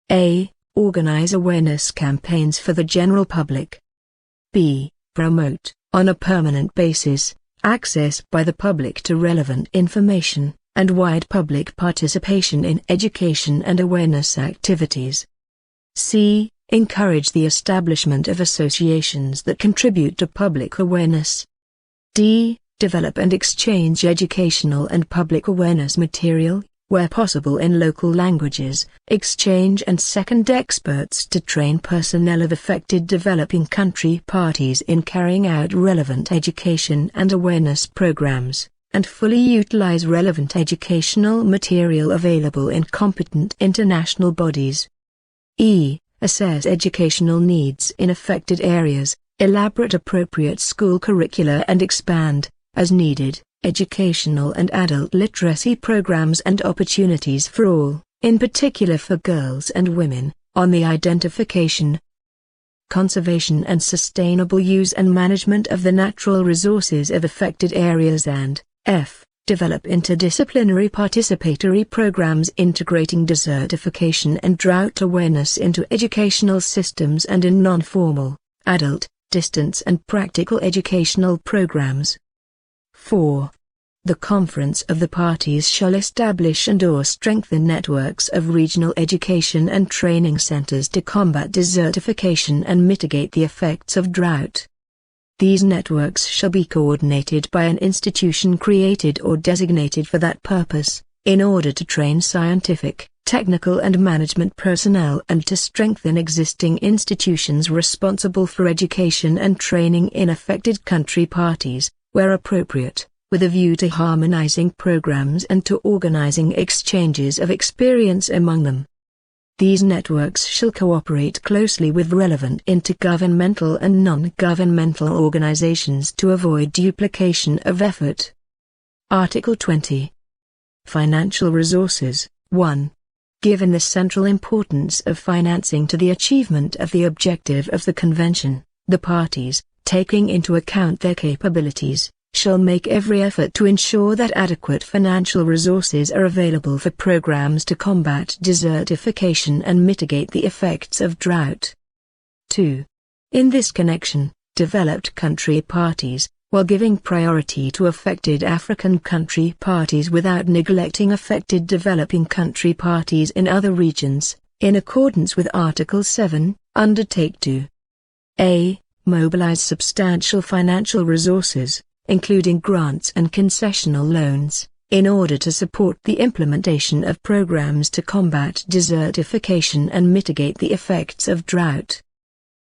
a. Organize awareness campaigns for the general public. b. Promote, on a permanent basis, access by the public to relevant information, and wide public participation in education and awareness activities. c. Encourage the establishment of associations that contribute to public awareness. d. Develop and exchange educational and public awareness material, where possible in local languages, exchange and second experts to train personnel of affected developing country parties in carrying out relevant education and awareness programs, and fully utilize relevant educational material available in competent international bodies. e. Assess educational needs in affected areas, elaborate appropriate school curricula and expand, as needed, educational and adult literacy programs and opportunities for all, in particular for girls and women, on the identification, conservation and sustainable use and management of the natural resources of affected areas, and f. develop interdisciplinary participatory programs integrating desertification and drought awareness into educational systems and in non-formal, adult, distance and practical educational programs. 4. The Conference of the Parties shall establish and/or strengthen networks of regional education and training centers to combat desertification and mitigate the effects of drought. These networks shall be coordinated by an institution created or designated for that purpose, in order to train scientific, technical and management personnel and to strengthen existing institutions responsible for education and training in affected country parties, where appropriate, with a view to harmonizing programs and to organizing exchanges of experience among them. These networks shall cooperate closely with relevant intergovernmental and non-governmental organizations to avoid duplication of effort. Article 20. Financial resources. 1. Given the central importance of financing to the achievement of the objective of the Convention, the parties, taking into account their capabilities, shall make every effort to ensure that adequate financial resources are available for programs to combat desertification and mitigate the effects of drought. 2. In this connection, developed country parties, while giving priority to affected African country parties without neglecting affected developing country parties in other regions, in accordance with Article 7, undertake to a. Mobilize substantial financial resources, including grants and concessional loans, in order to support the implementation of programs to combat desertification and mitigate the effects of drought.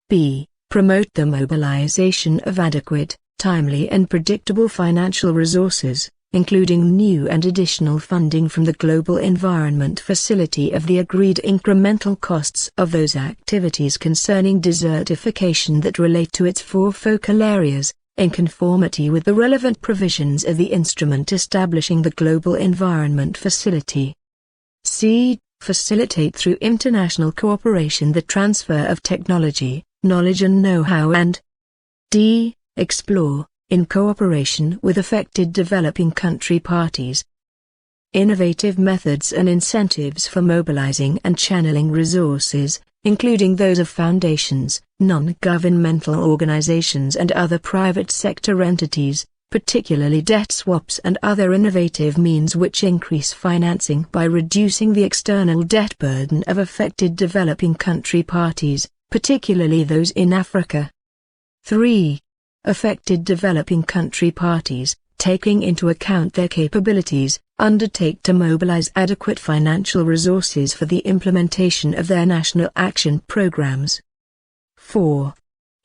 b. Promote the mobilization of adequate, timely and predictable financial resources, including new and additional funding from the Global Environment Facility of the agreed incremental costs of those activities concerning desertification that relate to its 4 focal areas, in conformity with the relevant provisions of the instrument establishing the Global Environment Facility. c. Facilitate through international cooperation the transfer of technology, knowledge and know-how, and d. Explore, in cooperation with affected developing country parties, innovative methods and incentives for mobilizing and channeling resources, including those of foundations, non-governmental organizations and other private sector entities, particularly debt swaps and other innovative means which increase financing by reducing the external debt burden of affected developing country parties, particularly those in Africa. 3. Affected developing country parties, taking into account their capabilities, undertake to mobilize adequate financial resources for the implementation of their national action programs. 4.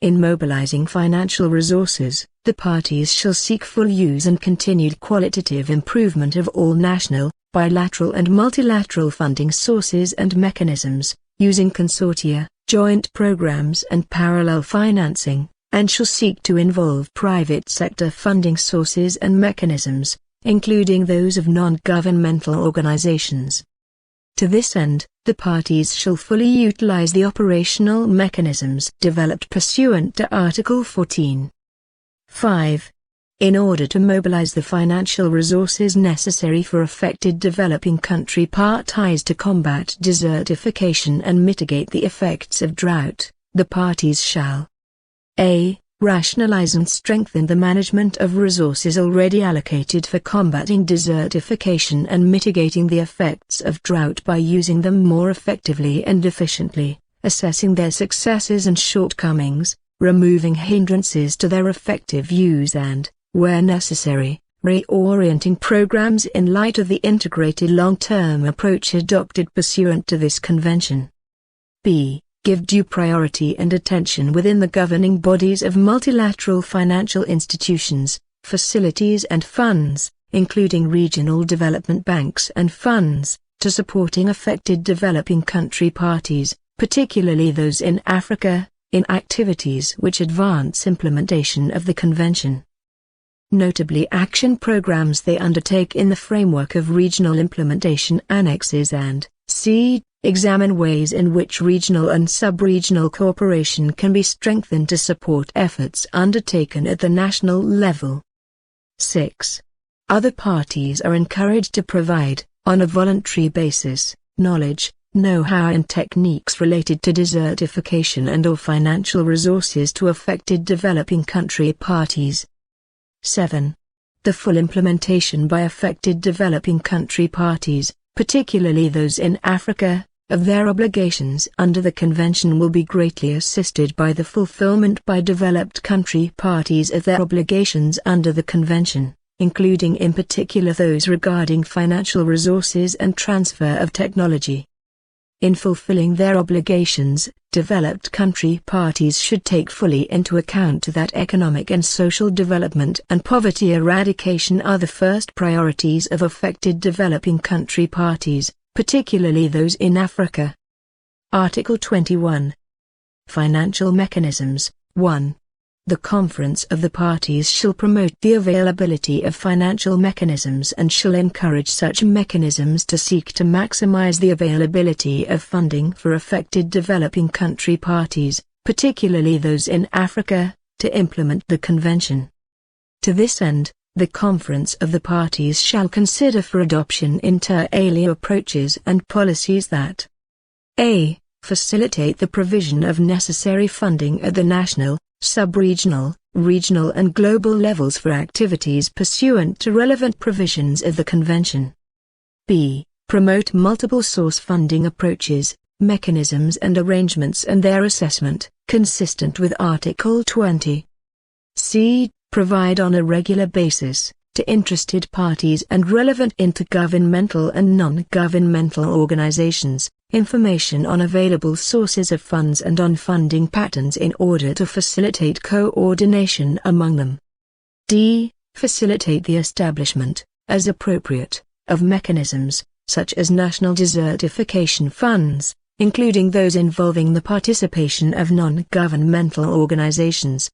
In mobilizing financial resources, the parties shall seek full use and continued qualitative improvement of all national, bilateral and multilateral funding sources and mechanisms, using consortia, joint programs and parallel financing, and shall seek to involve private sector funding sources and mechanisms, including those of non-governmental organizations. To this end, the parties shall fully utilize the operational mechanisms developed pursuant to Article 14. 5. In order to mobilize the financial resources necessary for affected developing country parties to combat desertification and mitigate the effects of drought, the parties shall a. Rationalize and strengthen the management of resources already allocated for combating desertification and mitigating the effects of drought by using them more effectively and efficiently, assessing their successes and shortcomings, removing hindrances to their effective use and, where necessary, reorienting programs in light of the integrated long-term approach adopted pursuant to this convention. b. Give due priority and attention within the governing bodies of multilateral financial institutions, facilities and funds, including regional development banks and funds, to supporting affected developing country parties, particularly those in Africa, in activities which advance implementation of the Convention. Notably action programs they undertake in the framework of regional implementation annexes and c. Examine ways in which regional and sub-regional cooperation can be strengthened to support efforts undertaken at the national level. 6. Other parties are encouraged to provide, on a voluntary basis, knowledge, know-how and techniques related to desertification and/or financial resources to affected developing country parties. 7. The full implementation by affected developing country parties, particularly those in Africa, of their obligations under the Convention will be greatly assisted by the fulfillment by developed country parties of their obligations under the Convention, including in particular those regarding financial resources and transfer of technology. In fulfilling their obligations, developed country parties should take fully into account that economic and social development and poverty eradication are the first priorities of affected developing country parties, particularly those in Africa. Article 21. Financial mechanisms. 1. The Conference of the Parties shall promote the availability of financial mechanisms and shall encourage such mechanisms to seek to maximize the availability of funding for affected developing country parties, particularly those in Africa, to implement the Convention. To this end, the Conference of the Parties shall consider for adoption inter alia approaches and policies that a. Facilitate the provision of necessary funding at the national, sub-regional, regional and global levels for activities pursuant to relevant provisions of the Convention. b. Promote multiple source funding approaches, mechanisms and arrangements and their assessment, consistent with Article 20. c. Provide on a regular basis, to interested parties and relevant intergovernmental and non-governmental organizations, information on available sources of funds and on funding patterns in order to facilitate coordination among them. d. Facilitate the establishment, as appropriate, of mechanisms, such as national desertification funds, including those involving the participation of non-governmental organizations,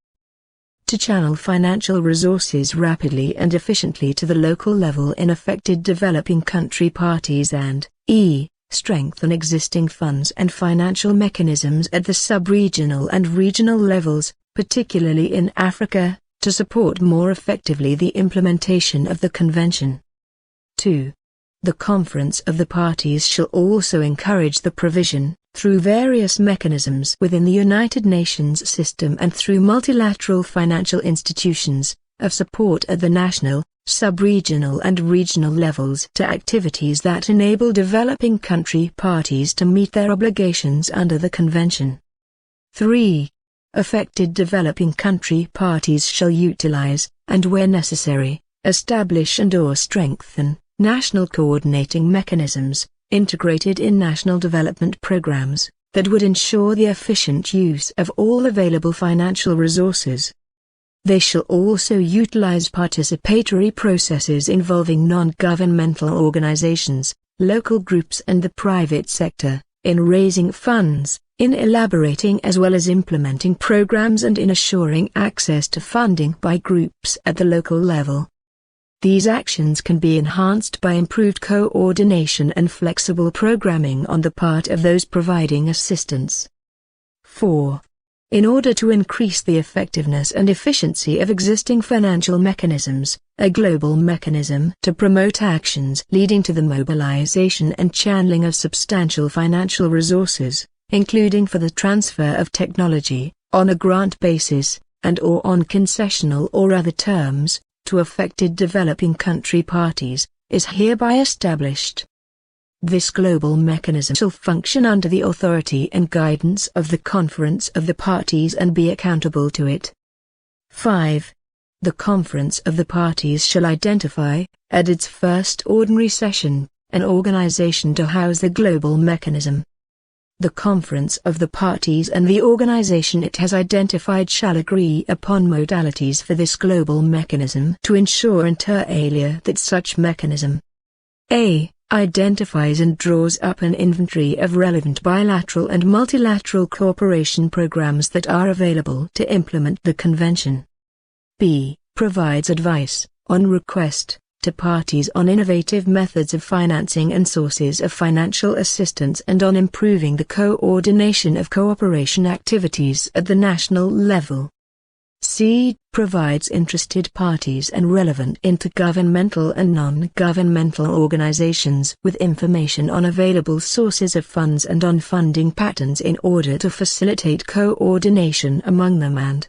to channel financial resources rapidly and efficiently to the local level in affected developing country parties and strengthen existing funds and financial mechanisms at the sub-regional and regional levels, particularly in Africa, to support more effectively the implementation of the Convention. 2. The Conference of the Parties shall also encourage the provision, through various mechanisms within the United Nations system and through multilateral financial institutions, of support at the national, sub-regional and regional levels to activities that enable developing country parties to meet their obligations under the Convention. 3. Affected developing country parties shall utilize, and where necessary, establish and/or strengthen, national coordinating mechanisms, integrated in national development programs, that would ensure the efficient use of all available financial resources. They shall also utilize participatory processes involving non-governmental organizations, local groups and the private sector, in raising funds, in elaborating as well as implementing programs and in assuring access to funding by groups at the local level. These actions can be enhanced by improved coordination and flexible programming on the part of those providing assistance. 4. In order to increase the effectiveness and efficiency of existing financial mechanisms, a global mechanism to promote actions leading to the mobilization and channeling of substantial financial resources, including for the transfer of technology, on a grant basis, and/or on concessional or other terms, to affected developing country parties, is hereby established. This global mechanism shall function under the authority and guidance of the Conference of the Parties and be accountable to it. 5. The Conference of the Parties shall identify, at its first ordinary session, an organization to house the global mechanism. The Conference of the Parties and the organization it has identified shall agree upon modalities for this global mechanism to ensure inter alia that such mechanism a. Identifies and draws up an inventory of relevant bilateral and multilateral cooperation programs that are available to implement the Convention. b. Provides advice, on request, to parties on innovative methods of financing and sources of financial assistance and on improving the coordination of cooperation activities at the national level. C. Provides interested parties and relevant intergovernmental and non-governmental organizations with information on available sources of funds and on funding patterns in order to facilitate coordination among them, and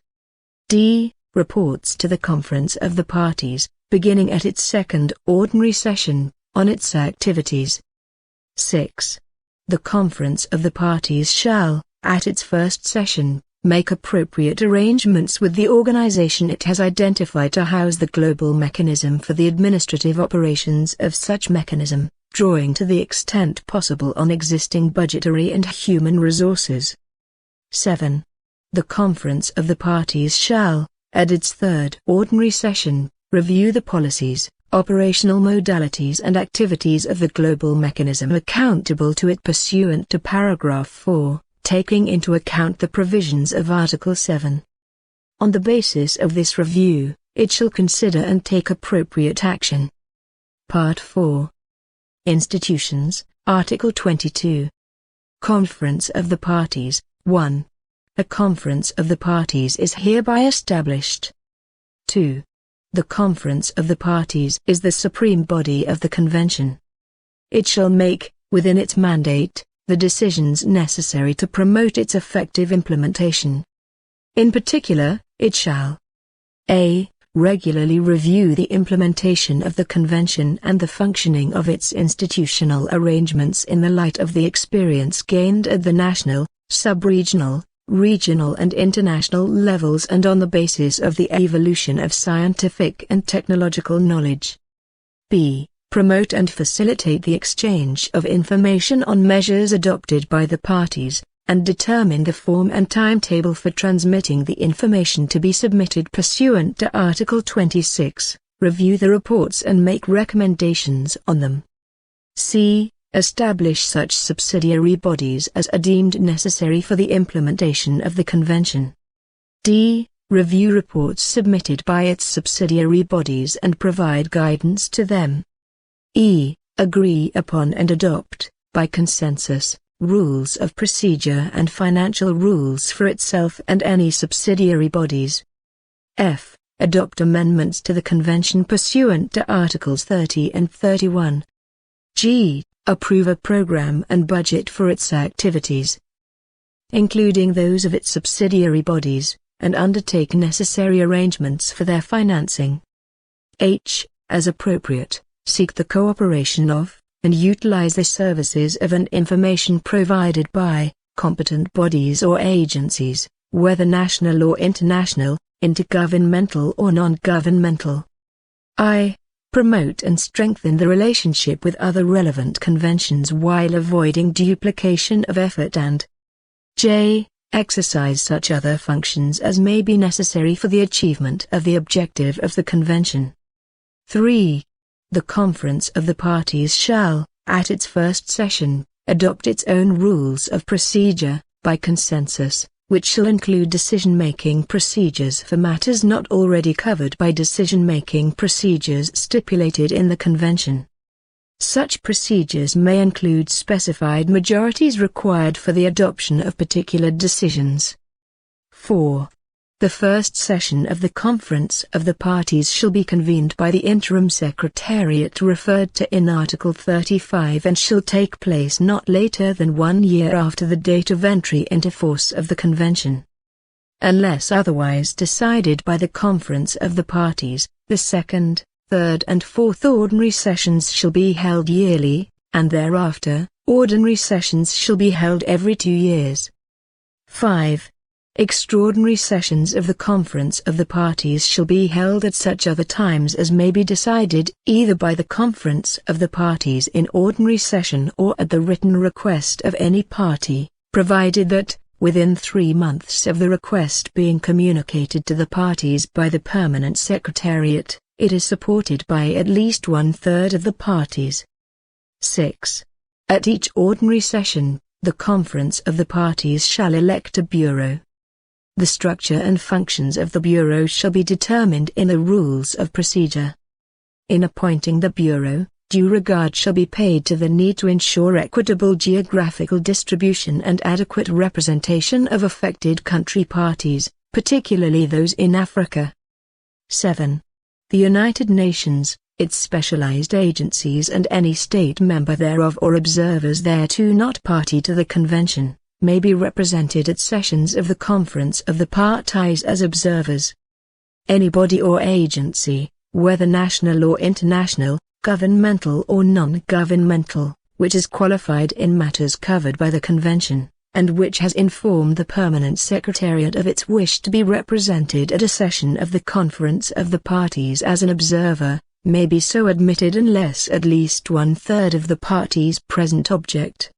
D. Reports to the Conference of the Parties, beginning at its second ordinary session, on its activities. 6. The Conference of the Parties shall, at its first session, make appropriate arrangements with the organization it has identified to house the global mechanism for the administrative operations of such mechanism, drawing to the extent possible on existing budgetary and human resources. 7. The Conference of the Parties shall, at its third ordinary session, review the policies, operational modalities and activities of the global mechanism accountable to it pursuant to paragraph 4. Taking into account the provisions of Article 7. On the basis of this review, it shall consider and take appropriate action. Part 4. Institutions, Article 22. Conference of the Parties, 1. A Conference of the Parties is hereby established. 2. The Conference of the Parties is the supreme body of the Convention. It shall make, within its mandate, the decisions necessary to promote its effective implementation. In particular, it shall a. Regularly review the implementation of the Convention and the functioning of its institutional arrangements in the light of the experience gained at the national, sub-regional, regional and international levels and on the basis of the evolution of scientific and technological knowledge. b. Promote and facilitate the exchange of information on measures adopted by the parties, and determine the form and timetable for transmitting the information to be submitted pursuant to Article 26, review the reports and make recommendations on them. c. Establish such subsidiary bodies as are deemed necessary for the implementation of the Convention. d. Review reports submitted by its subsidiary bodies and provide guidance to them. e. Agree upon and adopt, by consensus, rules of procedure and financial rules for itself and any subsidiary bodies. f. Adopt amendments to the Convention pursuant to Articles 30 and 31. g. Approve a program and budget for its activities, including those of its subsidiary bodies, and undertake necessary arrangements for their financing. h. As appropriate, seek the cooperation of, and utilize the services of and information provided by, competent bodies or agencies, whether national or international, intergovernmental or non-governmental. I. Promote and strengthen the relationship with other relevant conventions while avoiding duplication of effort and j. Exercise such other functions as may be necessary for the achievement of the objective of the Convention. 3. The Conference of the Parties shall, at its first session, adopt its own rules of procedure, by consensus, which shall include decision-making procedures for matters not already covered by decision-making procedures stipulated in the Convention. Such procedures may include specified majorities required for the adoption of particular decisions. 4. The first session of the Conference of the Parties shall be convened by the Interim Secretariat referred to in Article 35 and shall take place not later than 1 year after the date of entry into force of the Convention. Unless otherwise decided by the Conference of the Parties, the second, third and fourth ordinary sessions shall be held yearly, and thereafter, ordinary sessions shall be held every 2 years. 5. Extraordinary sessions of the Conference of the Parties shall be held at such other times as may be decided either by the Conference of the Parties in ordinary session or at the written request of any party, provided that, within 3 months of the request being communicated to the parties by the Permanent Secretariat, it is supported by at least 1/3 of the parties. 6. At each ordinary session, the Conference of the Parties shall elect a Bureau. The structure and functions of the Bureau shall be determined in the Rules of Procedure. In appointing the Bureau, due regard shall be paid to the need to ensure equitable geographical distribution and adequate representation of affected country parties, particularly those in Africa. 7. The United Nations, its specialized agencies and any state member thereof or observers thereto not party to the convention, may be represented at sessions of the Conference of the Parties as observers. Any body or agency, whether national or international, governmental or non-governmental, which is qualified in matters covered by the convention, and which has informed the Permanent Secretariat of its wish to be represented at a session of the Conference of the Parties as an observer, may be so admitted unless at least 1/3 of the parties present object.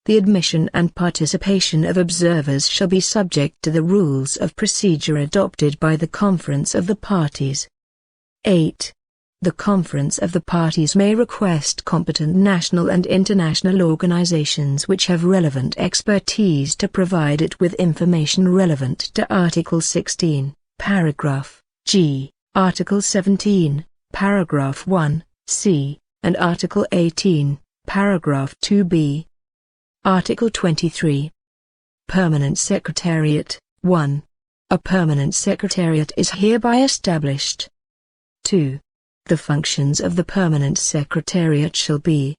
The admission and participation of observers shall be subject to the rules of procedure adopted by the Conference of the Parties. 8. The Conference of the Parties may request competent national and international organizations which have relevant expertise to provide it with information relevant to Article 16, Paragraph G, Article 17, Paragraph 1, C, and Article 18, Paragraph 2b. Article 23. Permanent Secretariat. 1. A Permanent Secretariat is hereby established. 2. The functions of the Permanent Secretariat shall be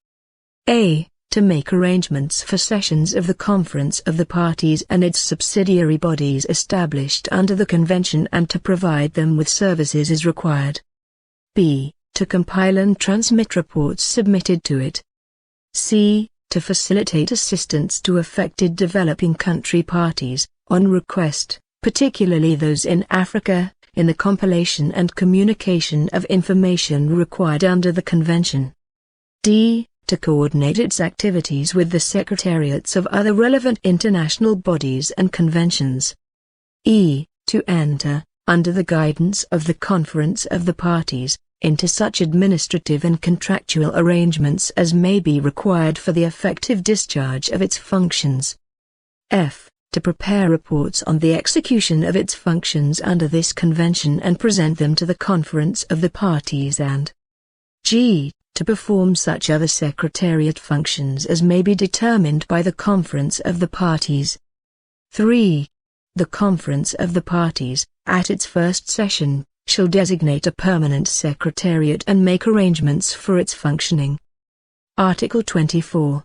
a. To make arrangements for sessions of the Conference of the Parties and its subsidiary bodies established under the Convention and to provide them with services as required. b. To compile and transmit reports submitted to it. c. To facilitate assistance to affected developing country parties, on request, particularly those in Africa, in the compilation and communication of information required under the Convention. d. To coordinate its activities with the secretariats of other relevant international bodies and conventions. e. To enter, under the guidance of the Conference of the Parties, into such administrative and contractual arrangements as may be required for the effective discharge of its functions. f. To prepare reports on the execution of its functions under this convention and present them to the Conference of the Parties, and g. To perform such other secretariat functions as may be determined by the Conference of the Parties. 3. The Conference of the Parties, at its first session, shall designate a permanent secretariat and make arrangements for its functioning. Article 24.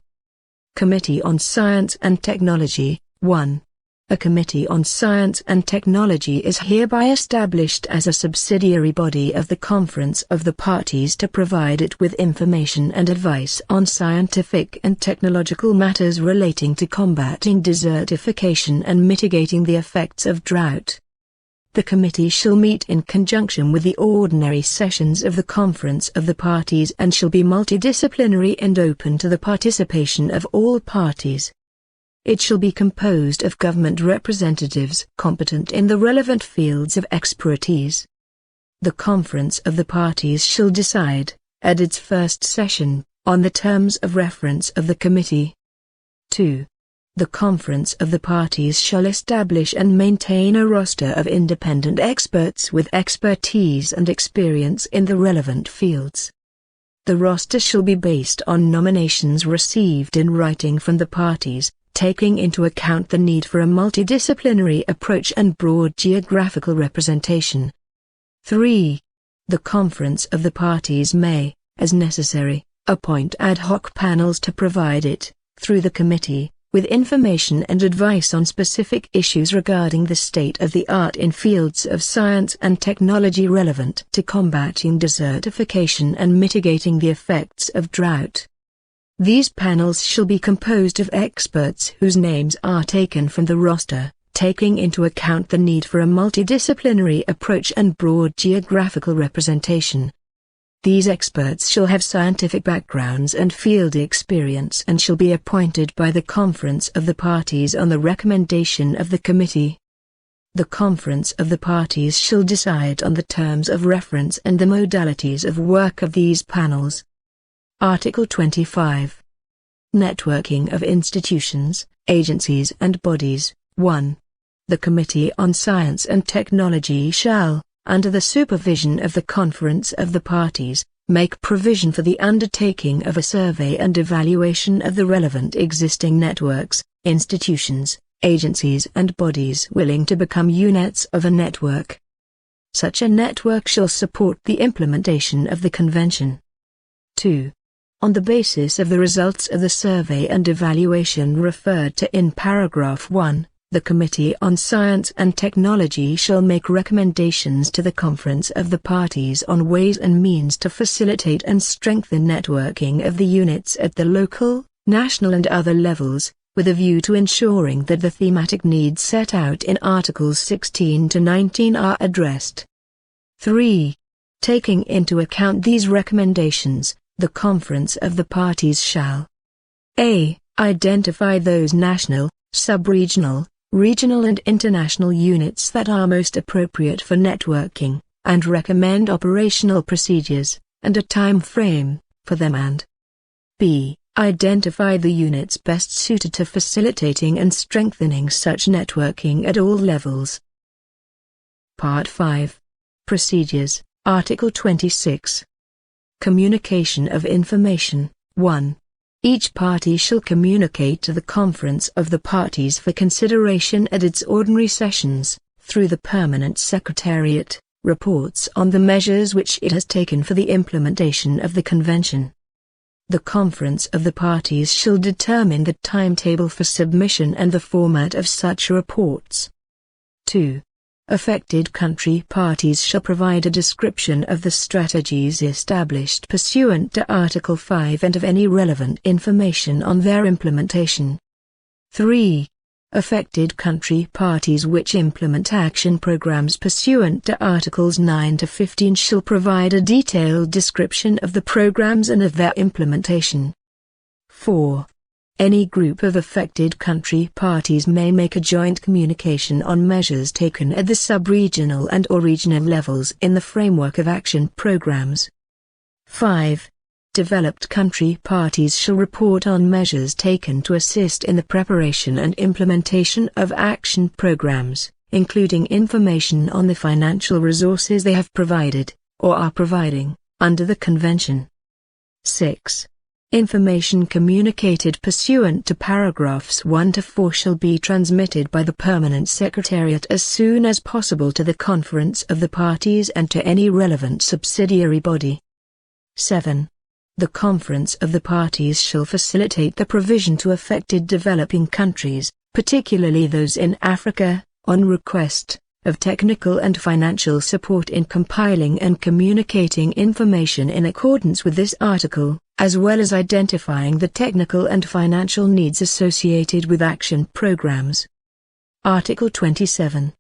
Committee on Science and Technology. 1. A Committee on Science and Technology is hereby established as a subsidiary body of the Conference of the Parties to provide it with information and advice on scientific and technological matters relating to combating desertification and mitigating the effects of drought. The committee shall meet in conjunction with the ordinary sessions of the Conference of the Parties and shall be multidisciplinary and open to the participation of all parties. It shall be composed of government representatives competent in the relevant fields of expertise. The Conference of the Parties shall decide, at its first session, on the terms of reference of the committee. 2. The Conference of the Parties shall establish and maintain a roster of independent experts with expertise and experience in the relevant fields. The roster shall be based on nominations received in writing from the parties, taking into account the need for a multidisciplinary approach and broad geographical representation. 3. The Conference of the Parties may, as necessary, appoint ad hoc panels to provide it, through the committee, with information and advice on specific issues regarding the state of the art in fields of science and technology relevant to combating desertification and mitigating the effects of drought. These panels shall be composed of experts whose names are taken from the roster, taking into account the need for a multidisciplinary approach and broad geographical representation. These experts shall have scientific backgrounds and field experience and shall be appointed by the Conference of the Parties on the recommendation of the committee. The Conference of the Parties shall decide on the terms of reference and the modalities of work of these panels. Article 25. Networking of institutions, agencies and bodies. 1. The Committee on Science and Technology shall, under the supervision of the Conference of the Parties, make provision for the undertaking of a survey and evaluation of the relevant existing networks, institutions, agencies and bodies willing to become units of a network. Such a network shall support the implementation of the Convention. 2. On the basis of the results of the survey and evaluation referred to in paragraph 1, the Committee on Science and Technology shall make recommendations to the Conference of the Parties on ways and means to facilitate and strengthen networking of the units at the local, national and other levels, with a view to ensuring that the thematic needs set out in Articles 16 to 19 are addressed. 3. Taking into account these recommendations, the Conference of the Parties shall a. Identify those national, sub-regional, regional and international units that are most appropriate for networking, and recommend operational procedures, and a time frame, for them and b. Identify the units best suited to facilitating and strengthening such networking at all levels. Part 5. Procedures, Article 26. Communication of information. 1. Each party shall communicate to the Conference of the Parties for consideration at its ordinary sessions, through the Permanent Secretariat, reports on the measures which it has taken for the implementation of the Convention. The Conference of the Parties shall determine the timetable for submission and the format of such reports. 2. Affected country parties shall provide a description of the strategies established pursuant to Article 5 and of any relevant information on their implementation. 3. Affected country parties which implement action programs pursuant to Articles 9 to 15 shall provide a detailed description of the programs and of their implementation. 4. Any group of affected country parties may make a joint communication on measures taken at the sub-regional and/or regional levels in the framework of action programs. 5. Developed country parties shall report on measures taken to assist in the preparation and implementation of action programs, including information on the financial resources they have provided, or are providing, under the Convention. 6. Information communicated pursuant to paragraphs 1 to 4 shall be transmitted by the Permanent Secretariat as soon as possible to the Conference of the Parties and to any relevant subsidiary body. 7. The Conference of the Parties shall facilitate the provision to affected developing countries, particularly those in Africa, on request, of technical and financial support in compiling and communicating information in accordance with this article, as well as identifying the technical and financial needs associated with action programs. Article 27.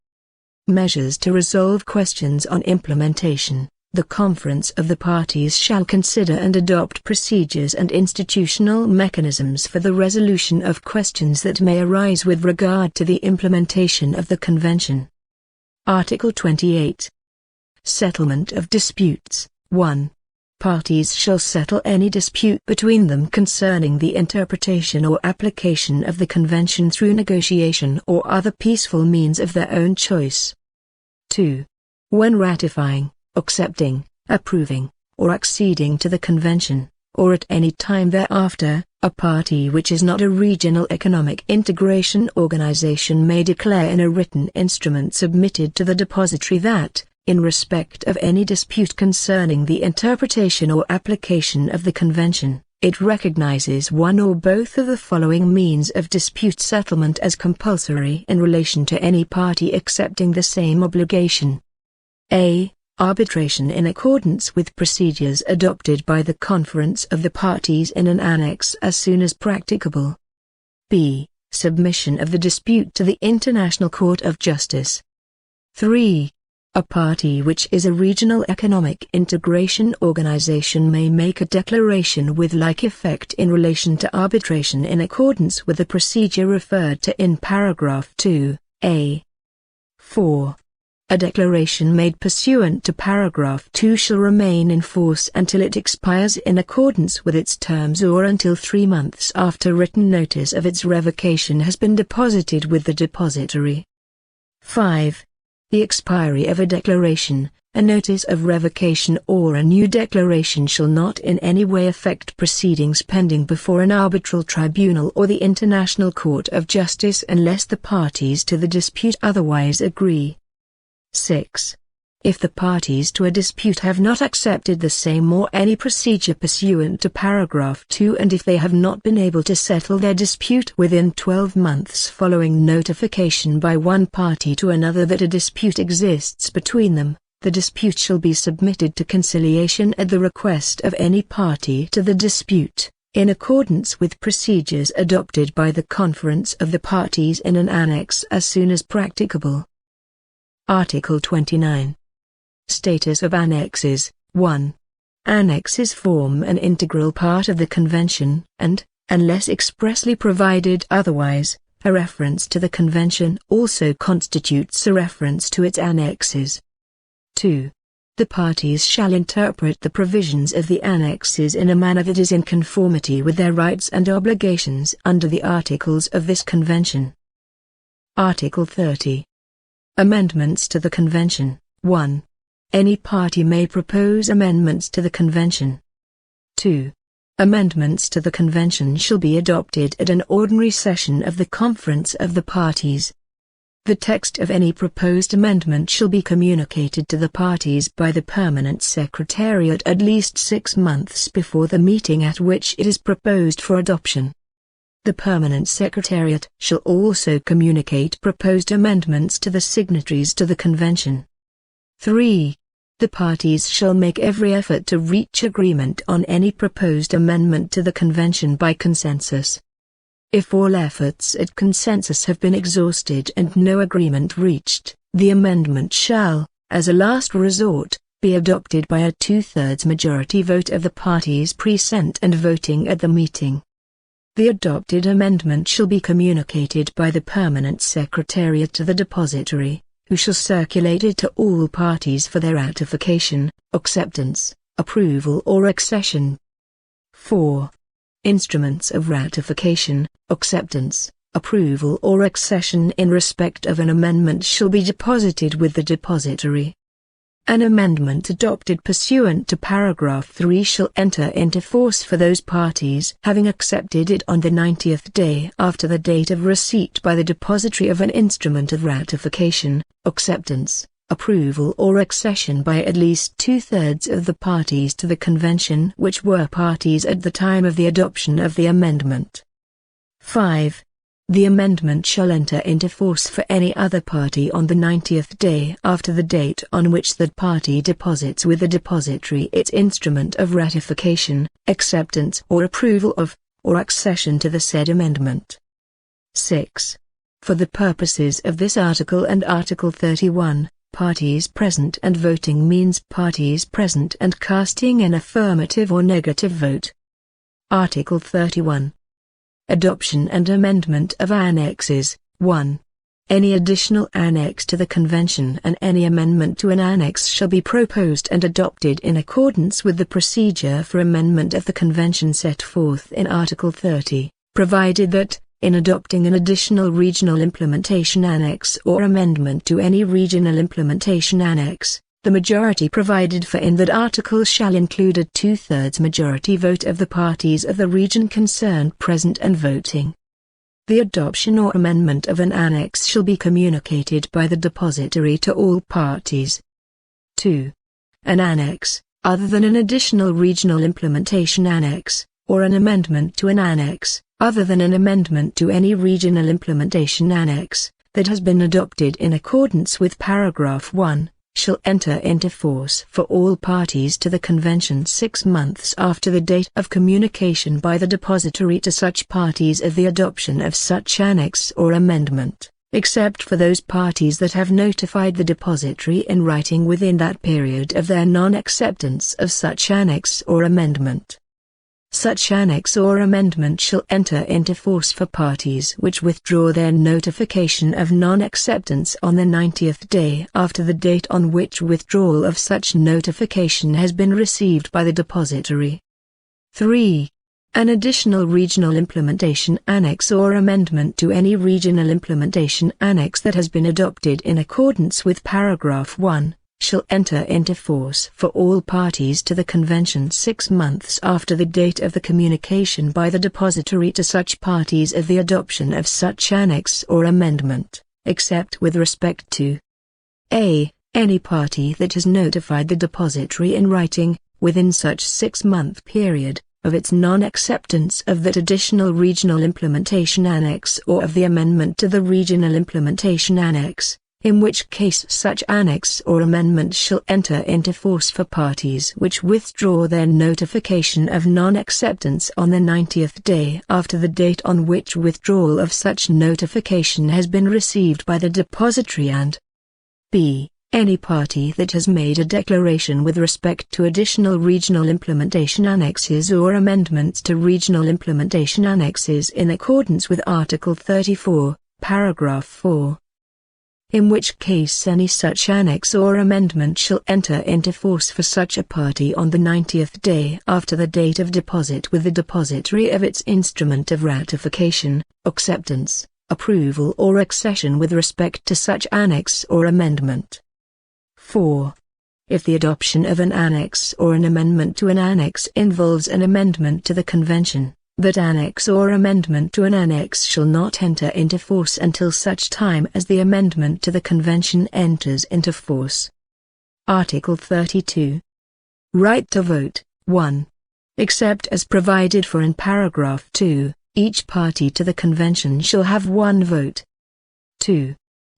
Measures to resolve questions on implementation. The Conference of the Parties shall consider and adopt procedures and institutional mechanisms for the resolution of questions that may arise with regard to the implementation of the Convention. Article 28. Settlement of disputes. 1. Parties shall settle any dispute between them concerning the interpretation or application of the Convention through negotiation or other peaceful means of their own choice. 2. When ratifying, accepting, approving, or acceding to the Convention, or at any time thereafter, a party which is not a regional economic integration organization may declare in a written instrument submitted to the depository that, in respect of any dispute concerning the interpretation or application of the Convention, it recognizes one or both of the following means of dispute settlement as compulsory in relation to any party accepting the same obligation. A. Arbitration in accordance with procedures adopted by the Conference of the Parties in an annex as soon as practicable. B. Submission of the dispute to the International Court of Justice. 3. A party which is a regional economic integration organization may make a declaration with like effect in relation to arbitration in accordance with the procedure referred to in paragraph 2a. 4. A declaration made pursuant to paragraph 2 shall remain in force until it expires in accordance with its terms or until 3 months after written notice of its revocation has been deposited with the depository. 5. The expiry of a declaration, a notice of revocation or a new declaration shall not in any way affect proceedings pending before an arbitral tribunal or the International Court of Justice unless the parties to the dispute otherwise agree. 6. If the parties to a dispute have not accepted the same or any procedure pursuant to paragraph 2, and if they have not been able to settle their dispute within 12 months following notification by one party to another that a dispute exists between them, the dispute shall be submitted to conciliation at the request of any party to the dispute, in accordance with procedures adopted by the Conference of the Parties in an annex as soon as practicable. Article 29. Status of Annexes. 1. Annexes form an integral part of the Convention, and, unless expressly provided otherwise, a reference to the Convention also constitutes a reference to its annexes. 2. The parties shall interpret the provisions of the annexes in a manner that is in conformity with their rights and obligations under the articles of this Convention. Article 30. Amendments to the Convention. 1. Any party may propose amendments to the Convention. 2. Amendments to the Convention shall be adopted at an ordinary session of the Conference of the Parties. The text of any proposed amendment shall be communicated to the parties by the Permanent Secretariat at least 6 months before the meeting at which it is proposed for adoption. The Permanent Secretariat shall also communicate proposed amendments to the signatories to the Convention. 3. The parties shall make every effort to reach agreement on any proposed amendment to the Convention by consensus. If all efforts at consensus have been exhausted and no agreement reached, the amendment shall, as a last resort, be adopted by a 2/3 majority vote of the parties present and voting at the meeting. The adopted amendment shall be communicated by the Permanent Secretariat to the depository, who shall circulate it to all parties for their ratification, acceptance, approval or accession. 4. Instruments of ratification, acceptance, approval or accession in respect of an amendment shall be deposited with the depository. An amendment adopted pursuant to paragraph 3 shall enter into force for those parties having accepted it on the 90th day after the date of receipt by the depository of an instrument of ratification, acceptance, approval or accession by at least 2/3 of the parties to the Convention which were parties at the time of the adoption of the amendment. 5. The amendment shall enter into force for any other party on the 90th day after the date on which that party deposits with the depository its instrument of ratification, acceptance or approval of, or accession to the said amendment. 6. For the purposes of this article and Article 31, parties present and voting means parties present and casting an affirmative or negative vote. Article 31. Adoption and amendment of annexes. 1. Any additional annex to the Convention and any amendment to an annex shall be proposed and adopted in accordance with the procedure for amendment of the Convention set forth in Article 30, provided that, in adopting an additional regional implementation annex or amendment to any regional implementation annex, the majority provided for in that article shall include a 2/3 majority vote of the parties of the region concerned present and voting. The adoption or amendment of an annex shall be communicated by the depository to all parties. 2. An annex, other than an additional regional implementation annex, or an amendment to an annex, other than an amendment to any regional implementation annex, that has been adopted in accordance with paragraph 1, shall enter into force for all parties to the Convention 6 months after the date of communication by the depository to such parties of the adoption of such annex or amendment, except for those parties that have notified the depository in writing within that period of their non-acceptance of such annex or amendment. Such annex or amendment shall enter into force for parties which withdraw their notification of non-acceptance on the 90th day after the date on which withdrawal of such notification has been received by the depository. 3. An additional regional implementation annex or amendment to any regional implementation annex that has been adopted in accordance with paragraph 1, shall enter into force for all parties to the Convention 6 months after the date of the communication by the depository to such parties of the adoption of such annex or amendment, except with respect to a. Any party that has notified the depository in writing, within such 6-month period, of its non-acceptance of that additional regional implementation annex or of the amendment to the regional implementation annex, in which case such annex or amendment shall enter into force for parties which withdraw their notification of non-acceptance on the 90th day after the date on which withdrawal of such notification has been received by the depository, and b. Any party that has made a declaration with respect to additional regional implementation annexes or amendments to regional implementation annexes in accordance with Article 34, paragraph 4. In which case any such annex or amendment shall enter into force for such a party on the 90th day after the date of deposit with the depository of its instrument of ratification, acceptance, approval or accession with respect to such annex or amendment. 4. If the adoption of an annex or an amendment to an annex involves an amendment to the Convention, that annex or amendment to an annex shall not enter into force until such time as the amendment to the Convention enters into force. Article 32. Right to vote. 1. Except as provided for in paragraph 2, each party to the Convention shall have one vote. 2.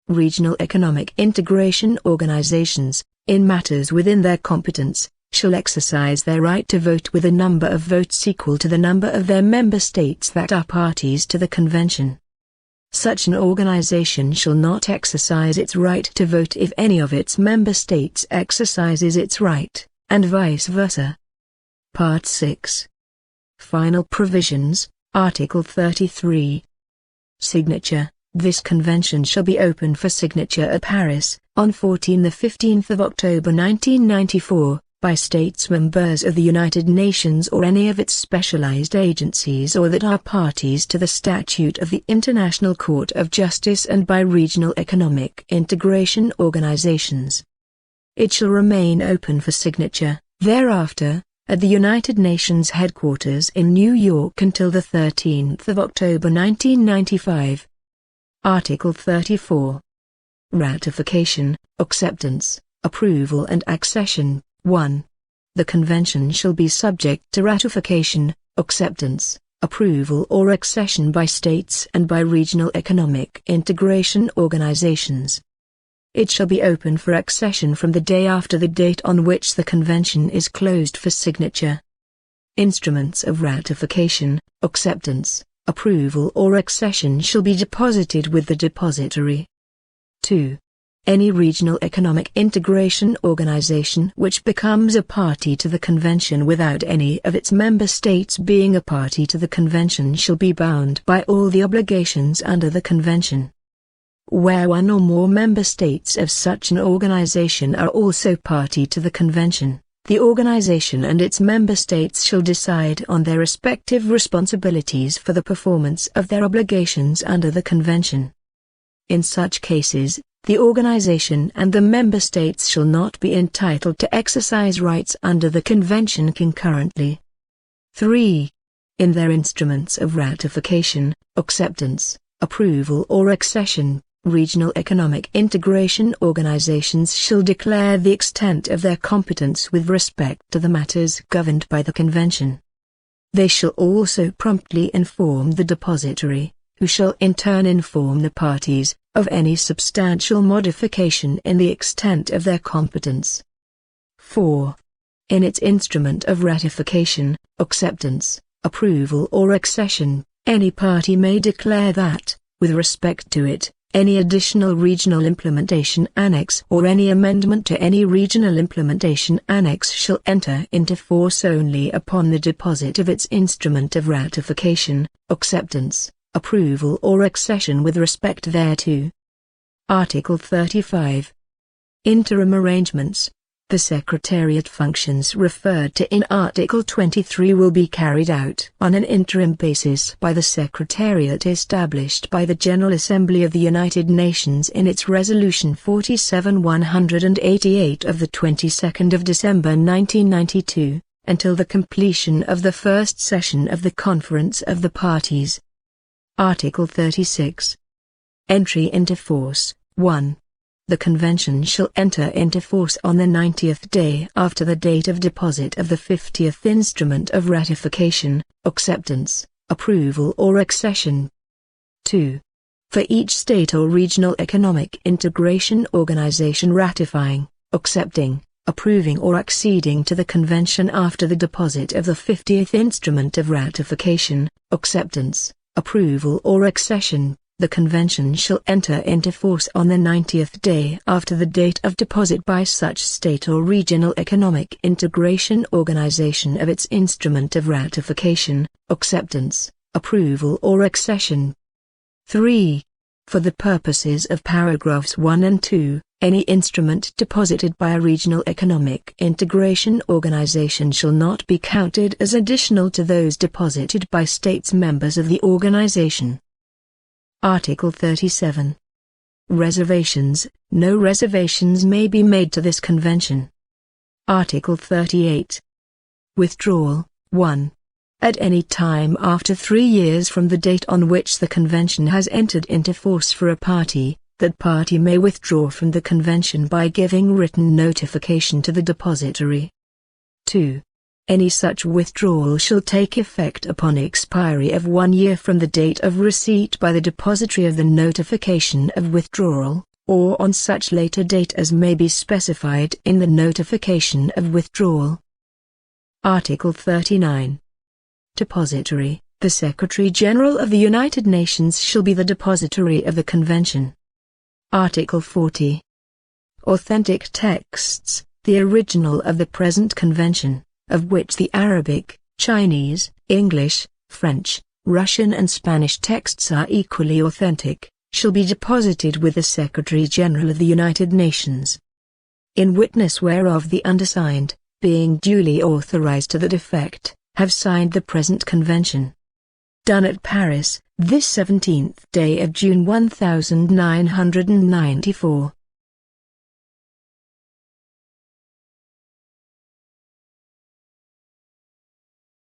Regional economic integration organizations, in matters within their competence, shall exercise their right to vote with a number of votes equal to the number of their member states that are parties to the Convention. Such an organization shall not exercise its right to vote if any of its member states exercises its right, and vice versa. Part 6. Final Provisions, Article 33. Signature. This convention shall be open for signature at Paris, on 15 October 1994, by states members of the United Nations or any of its specialized agencies or that are parties to the Statute of the International Court of Justice, and by regional economic integration organizations. It shall remain open for signature, thereafter, at the United Nations headquarters in New York until 13 October 1995. Article 34. Ratification, acceptance, approval and accession. 1. The Convention shall be subject to ratification, acceptance, approval or accession by states and by regional economic integration organizations. It shall be open for accession from the day after the date on which the Convention is closed for signature. Instruments of ratification, acceptance, approval or accession shall be deposited with the depository. 2. Any regional economic integration organization which becomes a party to the Convention without any of its member states being a party to the Convention shall be bound by all the obligations under the Convention. Where one or more member states of such an organization are also party to the Convention, the organization and its member states shall decide on their respective responsibilities for the performance of their obligations under the Convention. In such cases, the organization and the member states shall not be entitled to exercise rights under the Convention concurrently. 3. In their instruments of ratification, acceptance, approval or accession, regional economic integration organizations shall declare the extent of their competence with respect to the matters governed by the Convention. They shall also promptly inform the depository, who shall in turn inform the parties, of any substantial modification in the extent of their competence. 4. In its instrument of ratification, acceptance, approval or accession, any party may declare that, with respect to it, any additional regional implementation annex or any amendment to any regional implementation annex shall enter into force only upon the deposit of its instrument of ratification, acceptance, approval or accession with respect thereto. Article 35. Interim arrangements. The Secretariat functions referred to in Article 23 will be carried out on an interim basis by the Secretariat established by the General Assembly of the United Nations in its Resolution 47-188 of the 22nd of December 1992, until the completion of the first session of the Conference of the Parties. Article 36. Entry into force. 1. The Convention shall enter into force on the 90th day after the date of deposit of the 50th Instrument of Ratification, Acceptance, Approval or Accession. 2. For each state or regional economic integration organization ratifying, accepting, approving or acceding to the Convention after the deposit of the 50th Instrument of Ratification, Acceptance, Approval or Accession, the Convention shall enter into force on the 90th day after the date of deposit by such state or regional economic integration organization of its Instrument of Ratification, Acceptance, Approval or Accession. 3. For the purposes of paragraphs 1 and 2, any instrument deposited by a regional economic integration organization shall not be counted as additional to those deposited by states members of the organization. Article 37. Reservations. No reservations may be made to this convention. Article 38. Withdrawal. 1. At any time after 3 years from the date on which the convention has entered into force for a party, that party may withdraw from the convention by giving written notification to the depository. 2. Any such withdrawal shall take effect upon expiry of 1 year from the date of receipt by the depository of the notification of withdrawal, or on such later date as may be specified in the notification of withdrawal. Article 39. Depository. The Secretary-General of the United Nations shall be the depository of the Convention. Article 40. Authentic texts. The original of the present Convention, of which the Arabic, Chinese, English, French, Russian and Spanish texts are equally authentic, shall be deposited with the Secretary-General of the United Nations. In witness whereof the undersigned, being duly authorized to that effect, have signed the present Convention. Done at Paris, this 17th day of June 1994.